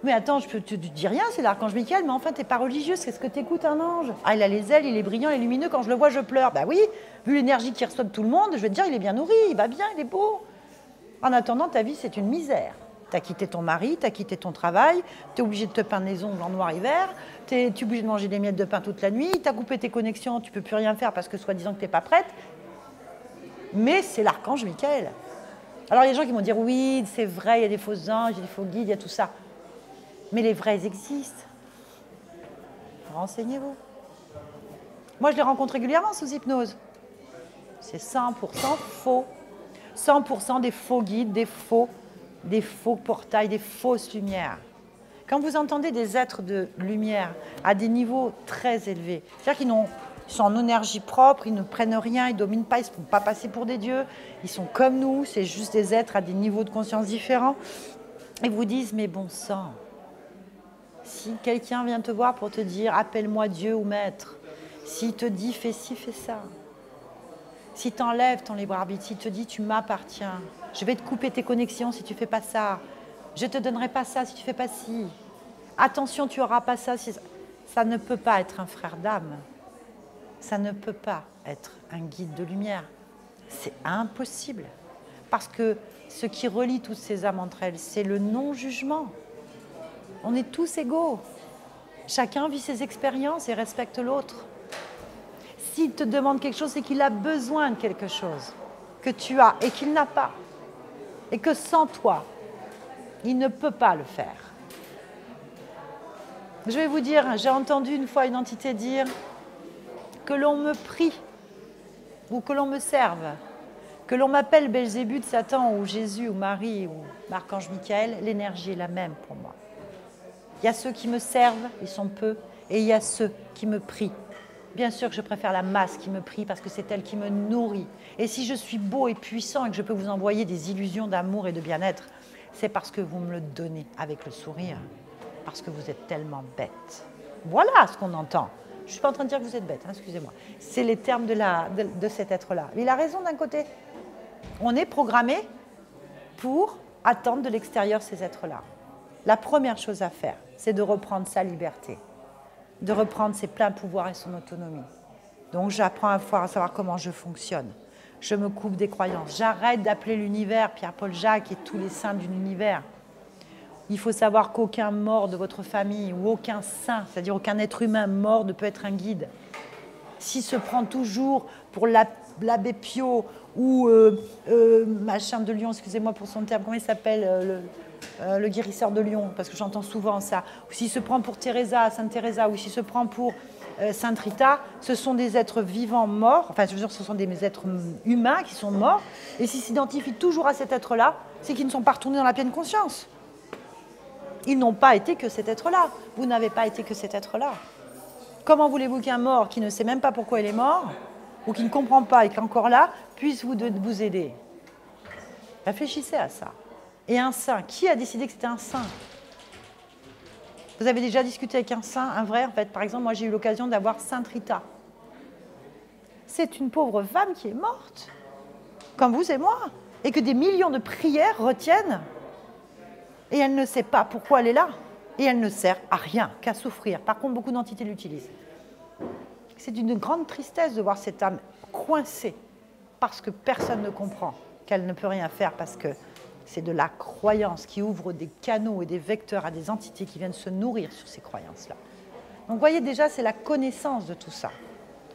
Mais attends, je te dis rien, c'est l'archange Michael, mais enfin, t'es pas religieuse, qu'est-ce que t'écoutes un ange? Ah, il a les ailes, il est brillant, il est lumineux, quand je le vois, je pleure. Oui, vu l'énergie qu'il reçoit de tout le monde, je vais te dire, il est bien nourri, il va bien, il est beau. En attendant, ta vie, c'est une misère. T'as quitté ton mari, t'as quitté ton travail, t'es obligé de te peindre les ongles en noir hiver, t'es obligé de manger des miettes de pain toute la nuit, t'as coupé tes connexions, tu peux plus rien faire parce que soi-disant que t'es pas prête. Mais c'est l'archange Michael. Alors, il y a des gens qui vont dire, oui, c'est vrai, il y a des faux anges, il y a des faux guides, il y a tout ça. Mais les vrais, ils existent. Renseignez-vous. Moi, je les rencontre régulièrement sous hypnose. C'est 100% faux. 100% des faux guides, des faux portails, des fausses lumières. Quand vous entendez des êtres de lumière à des niveaux très élevés, c'est-à-dire qu'ils sont en énergie propre, ils ne prennent rien, ils ne dominent pas, ils ne se font pas passer pour des dieux, ils sont comme nous, c'est juste des êtres à des niveaux de conscience différents, et vous disent, mais bon sang, si quelqu'un vient te voir pour te dire « appelle-moi Dieu ou Maître », s'il te dit « fais ci, fais ça », si tu enlèves ton libre arbitre, s'il te dit « tu m'appartiens », je vais te couper tes connexions si tu ne fais pas ça, je ne te donnerai pas ça si tu ne fais pas ci, attention, tu n'auras pas ça, ça ne peut pas être un frère d'âme, ça ne peut pas être un guide de lumière, c'est impossible, parce que ce qui relie toutes ces âmes entre elles, c'est le non-jugement. On est tous égaux. Chacun vit ses expériences et respecte l'autre. S'il te demande quelque chose, c'est qu'il a besoin de quelque chose que tu as et qu'il n'a pas. Et que sans toi, il ne peut pas le faire. Je vais vous dire, j'ai entendu une fois une entité dire que l'on me prie ou que l'on me serve, que l'on m'appelle Belzébuth, Satan ou Jésus ou Marie ou l'archange Michael, l'énergie est la même pour moi. Il y a ceux qui me servent, ils sont peu, et il y a ceux qui me prient. Bien sûr que je préfère la masse qui me prie parce que c'est elle qui me nourrit. Et si je suis beau et puissant et que je peux vous envoyer des illusions d'amour et de bien-être, c'est parce que vous me le donnez avec le sourire, parce que vous êtes tellement bête. Voilà ce qu'on entend. Je ne suis pas en train de dire que vous êtes bête, hein, excusez-moi. C'est les termes de cet être-là. Il a raison d'un côté. On est programmé pour attendre de l'extérieur ces êtres-là. La première chose à faire, c'est de reprendre sa liberté, de reprendre ses pleins pouvoirs et son autonomie. Donc j'apprends à savoir comment je fonctionne. Je me coupe des croyances. J'arrête d'appeler l'univers Pierre-Paul Jacques et tous les saints de l'univers. Il faut savoir qu'aucun mort de votre famille ou aucun saint, c'est-à-dire aucun être humain mort ne peut être un guide. S'il se prend toujours pour l'abbé Pio ou machin de Lyon, excusez-moi pour son terme, comment il s'appelle le guérisseur de Lyon, parce que j'entends souvent ça, ou s'il se prend pour Teresa, Sainte Teresa, ou s'il se prend pour Sainte Rita, ce sont des êtres vivants morts, enfin je veux dire ce sont des êtres humains qui sont morts, et s'ils s'identifient toujours à cet être-là, c'est qu'ils ne sont pas retournés dans la pleine conscience. Ils n'ont pas été que cet être-là. Vous n'avez pas été que cet être-là. Comment voulez-vous qu'un mort qui ne sait même pas pourquoi il est mort, ou qui ne comprend pas et qui est encore là, puisse vous aider? Réfléchissez à ça. Et un saint, qui a décidé que c'était un saint? Vous avez déjà discuté avec un saint, un vrai, en fait. Par exemple, moi j'ai eu l'occasion d'avoir Sainte Rita. C'est une pauvre femme qui est morte, comme vous et moi, et que des millions de prières retiennent. Et elle ne sait pas pourquoi elle est là. Et elle ne sert à rien qu'à souffrir. Par contre, beaucoup d'entités l'utilisent. C'est d'une grande tristesse de voir cette âme coincée parce que personne ne comprend qu'elle ne peut rien faire parce que c'est de la croyance qui ouvre des canaux et des vecteurs à des entités qui viennent se nourrir sur ces croyances-là. Donc, vous voyez déjà, c'est la connaissance de tout ça.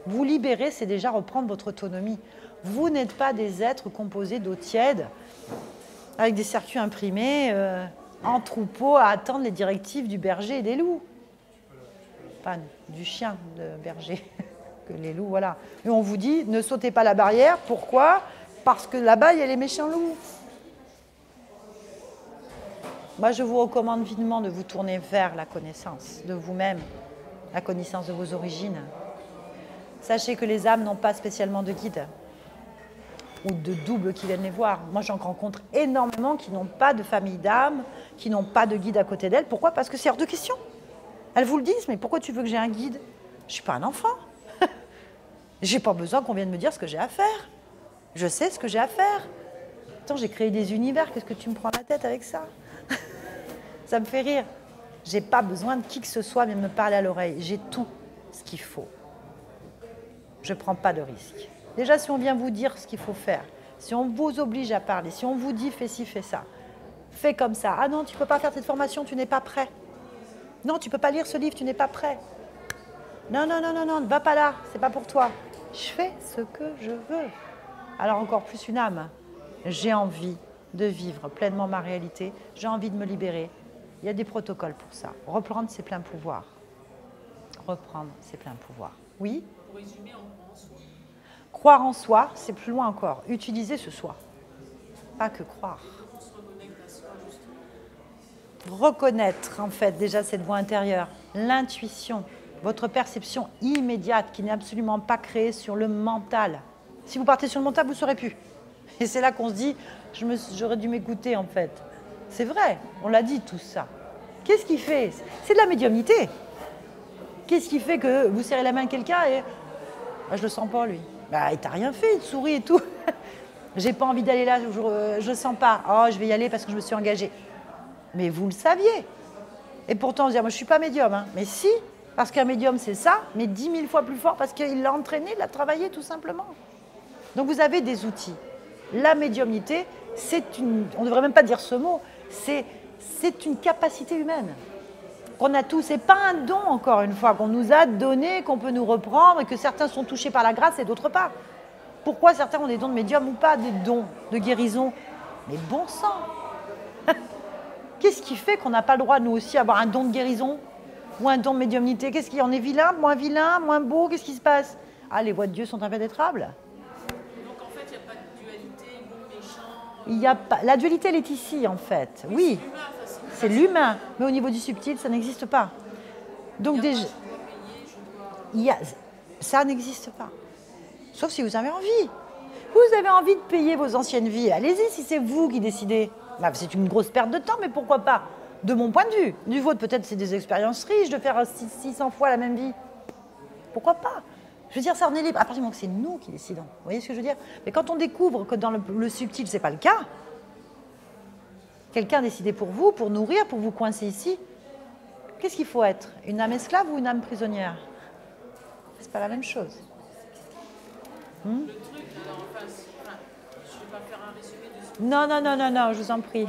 Vous libérer, c'est déjà reprendre votre autonomie. Vous n'êtes pas des êtres composés d'eau tiède, avec des circuits imprimés, en troupeau, à attendre les directives du berger et des loups. Enfin, du chien de berger, que les loups, voilà. Et on vous dit, ne sautez pas la barrière. Pourquoi? Parce que là-bas, il y a les méchants loups. Moi, je vous recommande vivement de vous tourner vers la connaissance de vous-même, la connaissance de vos origines. Sachez que les âmes n'ont pas spécialement de guide ou de double qui viennent les voir. Moi, j'en rencontre énormément qui n'ont pas de famille d'âmes, qui n'ont pas de guide à côté d'elles. Pourquoi? Parce que c'est hors de question. Elles vous le disent, mais pourquoi tu veux que j'ai un guide? Je ne suis pas un enfant. Je n'ai pas besoin qu'on vienne me dire ce que j'ai à faire. Je sais ce que j'ai à faire. Attends, j'ai créé des univers, qu'est-ce que tu me prends la tête avec ça? Ça me fait rire. Je n'ai pas besoin de qui que ce soit vienne me parler à l'oreille. J'ai tout ce qu'il faut. Je ne prends pas de risque. Déjà, si on vient vous dire ce qu'il faut faire, si on vous oblige à parler, si on vous dit fais ci, fais ça, fais comme ça. Ah non, tu ne peux pas faire cette formation, tu n'es pas prêt. Non, tu ne peux pas lire ce livre, tu n'es pas prêt. Non, non, non, non, non, ne va pas là, c'est pas pour toi. Je fais ce que je veux. Alors encore plus une âme. J'ai envie de vivre pleinement ma réalité. J'ai envie de me libérer. Il y a des protocoles pour ça. Reprendre ses pleins pouvoirs. Reprendre ses pleins pouvoirs. Oui? Pour résumer, on croit en soi. Croire en soi, c'est plus loin encore. Utiliser ce soi. Pas que croire. On se reconnecte à soi, justement. Reconnaître, en fait, déjà cette voix intérieure. L'intuition. Votre perception immédiate qui n'est absolument pas créée sur le mental. Si vous partez sur le mental, vous ne saurez plus. Et c'est là qu'on se dit, j'aurais dû m'écouter en fait. C'est vrai, on l'a dit tout ça. Qu'est-ce qui fait? C'est de la médiumnité. Qu'est-ce qui fait que vous serrez la main de quelqu'un et bah, je le sens pas lui? Bah, il t'a rien fait, il te sourit et tout. J'ai pas envie d'aller là, je le sens pas. Oh, je vais y aller parce que je me suis engagée. Mais vous le saviez. Et pourtant, on se dit, moi je suis pas médium. Hein. Mais si, parce qu'un médium c'est ça, mais 10 000 fois plus fort parce qu'il l'a entraîné, il l'a travaillé tout simplement. Donc vous avez des outils. La médiumnité, on ne devrait même pas dire ce mot, c'est une capacité humaine qu'on a tous. Ce n'est pas un don, encore une fois, qu'on nous a donné, qu'on peut nous reprendre et que certains sont touchés par la grâce et d'autres pas. Pourquoi certains ont des dons de médium ou pas des dons de guérison? Mais bon sang. Qu'est-ce qui fait qu'on n'a pas le droit, nous aussi, d'avoir un don de guérison ou un don de médiumnité? Qu'est-ce qui en est vilain, moins beau? Qu'est-ce qui se passe? Ah, les voies de Dieu sont impénétrables. Il y a pas... La dualité, elle est ici, en fait. Oui, c'est l'humain. Mais au niveau du subtil, ça n'existe pas. Donc déjà, ça n'existe pas. Sauf si vous avez envie. Vous avez envie de payer vos anciennes vies. Allez-y, si c'est vous qui décidez. Bah, c'est une grosse perte de temps, mais pourquoi pas? De mon point de vue. Du vôtre, peut-être, c'est des expériences riches de faire 600 fois la même vie. Pourquoi pas? Je veux dire, ça en est libre. À partir du moment que c'est nous qui décidons. Vous voyez ce que je veux dire? Mais quand on découvre que dans le subtil, ce n'est pas le cas, quelqu'un a décidé pour vous, pour nourrir, pour vous coincer ici, qu'est-ce qu'il faut être? Une âme esclave ou une âme prisonnière? C'est pas la même chose. Le truc, alors, enfin, je ne vais pas faire un résumé de ce que... Non, je vous en prie.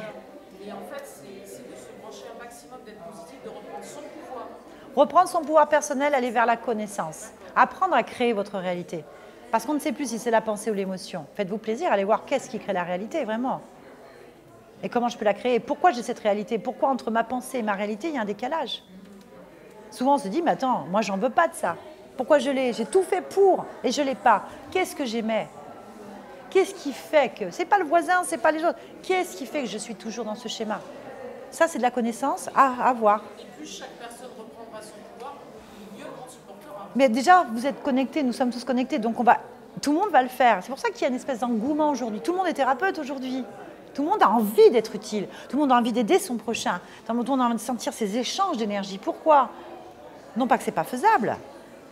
Et en fait, c'est de se brancher un maximum, d'être positif, de reprendre son pouvoir. Reprendre son pouvoir personnel, aller vers la connaissance. Apprendre à créer votre réalité. Parce qu'on ne sait plus si c'est la pensée ou l'émotion. Faites-vous plaisir, allez voir qu'est-ce qui crée la réalité, vraiment. Et comment je peux la créer? Pourquoi j'ai cette réalité? Pourquoi entre ma pensée et ma réalité, il y a un décalage? Souvent, on se dit, mais attends, moi, j'en veux pas de ça. Pourquoi je l'ai? J'ai tout fait pour et je ne l'ai pas. Qu'est-ce que j'aimais? Qu'est-ce qui fait que... C'est pas le voisin, c'est pas les autres. Qu'est-ce qui fait que je suis toujours dans ce schéma? Ça, c'est de la connaissance à voir. Et plus chaque personne reprendra son pouvoir, mieux on supportera. Mais déjà, vous êtes connectés, nous sommes tous connectés, donc tout le monde va le faire. C'est pour ça qu'il y a une espèce d'engouement aujourd'hui. Tout le monde est thérapeute aujourd'hui. Tout le monde a envie d'être utile. Tout le monde a envie d'aider son prochain. Tout le monde a envie de sentir ces échanges d'énergie. Pourquoi? Non pas que ce n'est pas faisable.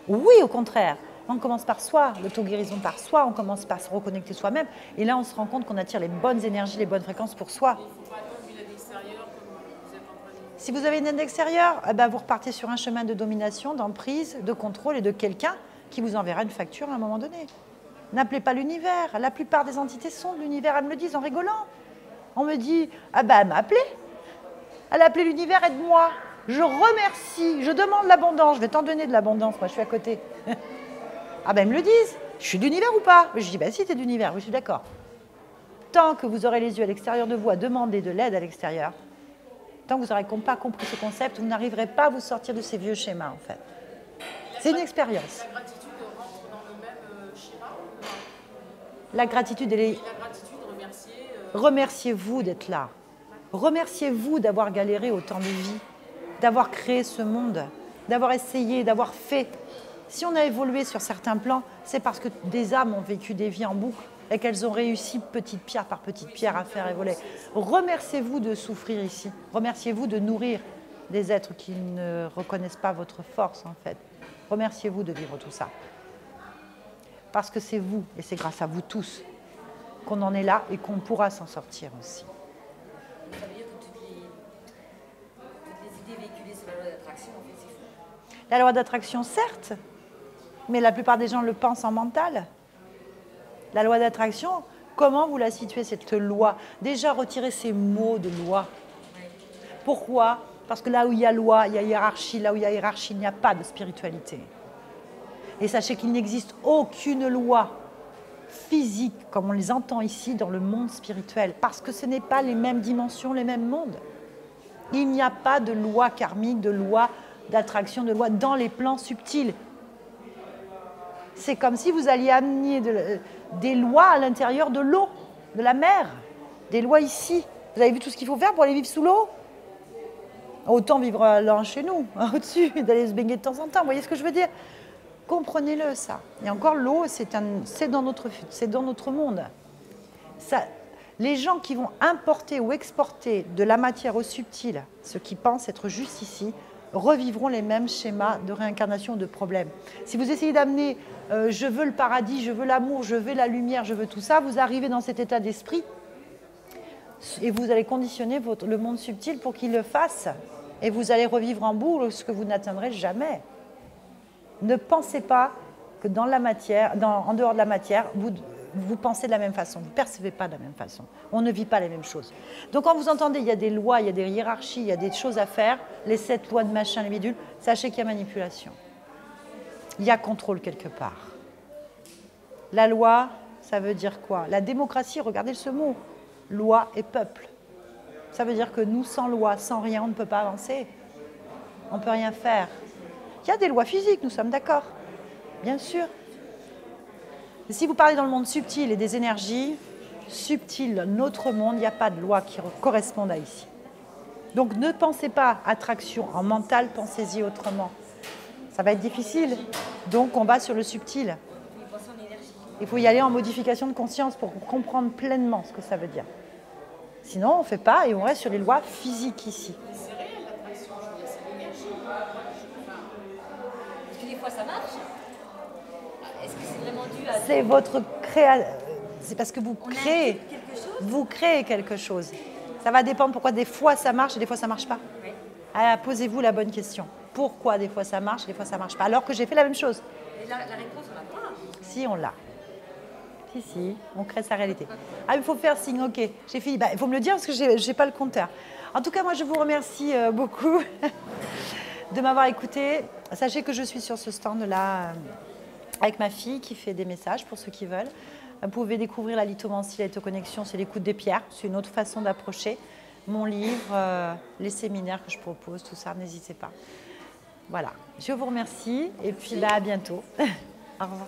Oui, au contraire. On commence par soi, l'auto-guérison par soi, on commence par se reconnecter soi-même. Et là, on se rend compte qu'on attire les bonnes énergies, les bonnes fréquences pour soi. Il ne faut pas attendre une aide extérieure comme vous êtes en train de dire. Si vous avez une aide extérieure, eh ben vous repartez sur un chemin de domination, d'emprise, de contrôle et de quelqu'un qui vous enverra une facture à un moment donné. N'appelez pas l'univers. La plupart des entités sont de l'univers. Elles me le disent en rigolant. On me dit, ah ben elle m'a appelé. Elle a appelé l'univers, aide-moi. Je remercie, je demande l'abondance. Je vais t'en donner de l'abondance, moi je suis à côté. Ah ben, ils me le disent. Je suis d'univers ou pas? Je dis, ben si, tu es d'univers. Oui, je suis d'accord. Tant que vous aurez les yeux à l'extérieur de vous à demander de l'aide à l'extérieur, tant que vous n'aurez pas compris ce concept, vous n'arriverez pas à vous sortir de ces vieux schémas, en fait. C'est une expérience. La gratitude rentre dans le même schéma ou pas? La gratitude, elle est... La gratitude, remercier. Remerciez-vous d'être là. Remerciez-vous d'avoir galéré autant de vies, d'avoir créé ce monde, d'avoir essayé, d'avoir fait. Si on a évolué sur certains plans, c'est parce que des âmes ont vécu des vies en boucle et qu'elles ont réussi petite pierre par petite pierre à faire évoluer. Remerciez-vous de souffrir ici. Remerciez-vous de nourrir des êtres qui ne reconnaissent pas votre force, en fait. Remerciez-vous de vivre tout ça. Parce que c'est vous, et c'est grâce à vous tous, qu'on en est là et qu'on pourra s'en sortir aussi. Ça veut dire que toutes les idées véhiculées sur la loi d'attraction, en fait, c'est fou. La loi d'attraction, certes, mais la plupart des gens le pensent en mental. La loi d'attraction, comment vous la situez, cette loi? Déjà, retirez ces mots de loi. Pourquoi? Parce que là où il y a loi, il y a hiérarchie. Là où il y a hiérarchie, il n'y a pas de spiritualité. Et sachez qu'il n'existe aucune loi physique, comme on les entend ici, dans le monde spirituel, parce que ce n'est pas les mêmes dimensions, les mêmes mondes. Il n'y a pas de loi karmique, de loi d'attraction, de loi dans les plans subtils. C'est comme si vous alliez amener des lois à l'intérieur de l'eau, de la mer, des lois ici. Vous avez vu tout ce qu'il faut faire pour aller vivre sous l'eau? Autant vivre là chez nous, au-dessus, d'aller se baigner de temps en temps. Vous voyez ce que je veux dire? Comprenez-le, ça. Et encore, l'eau, c'est dans notre monde. Ça, les gens qui vont importer ou exporter de la matière au subtil, ceux qui pensent être juste ici, revivront les mêmes schémas de réincarnation, de problèmes. Si vous essayez d'amener je veux le paradis, je veux l'amour, je veux la lumière, je veux tout ça, vous arrivez dans cet état d'esprit et vous allez conditionner le monde subtil pour qu'il le fasse. Et vous allez revivre en boucle ce que vous n'atteindrez jamais. Ne pensez pas que dans la matière, en dehors de la matière, vous pensez de la même façon, vous ne percevez pas de la même façon. On ne vit pas les mêmes choses. Donc quand vous entendez, il y a des lois, il y a des hiérarchies, il y a des choses à faire, les 7 lois de machin, les bidules, sachez qu'il y a manipulation. Il y a contrôle quelque part. La loi, ça veut dire quoi? La démocratie, regardez ce mot, loi et peuple. Ça veut dire que nous, sans loi, sans rien, on ne peut pas avancer. On ne peut rien faire. Il y a des lois physiques, nous sommes d'accord, bien sûr. Et si vous parlez dans le monde subtil et des énergies, subtil, notre monde, il n'y a pas de loi qui corresponde à ici. Donc ne pensez pas attraction en mental, pensez-y autrement. Ça va être difficile, donc on va sur le subtil. Il faut y aller en modification de conscience pour comprendre pleinement ce que ça veut dire. Sinon, on ne fait pas et on reste sur les lois physiques ici. C'est réel l'attraction, je veux dire, c'est l'énergie. Est-ce que des fois ça marche? Est-ce que c'est vraiment dû à... C'est votre création. C'est parce que vous créez. quelque chose? Vous créez quelque chose. Ça va dépendre pourquoi des fois ça marche et des fois ça ne marche pas. Oui. Alors, posez-vous la bonne question. Pourquoi des fois ça marche et des fois ça ne marche pas? Alors que j'ai fait la même chose. Mais la réponse, on n'a pas. Si, on l'a. Si, on crée sa réalité. Ah, il faut faire signe, ok, j'ai fini. Bah, il faut me le dire parce que je n'ai pas le compteur. En tout cas, moi, je vous remercie beaucoup de m'avoir écouté. Sachez que je suis sur ce stand-là avec ma fille qui fait des messages pour ceux qui veulent. Vous pouvez découvrir la lithomancie, la lithoconnexion, c'est l'écoute des pierres. C'est une autre façon d'approcher. Mon livre, les séminaires que je propose, tout ça, n'hésitez pas. Voilà, je vous remercie et puis à bientôt. Au revoir.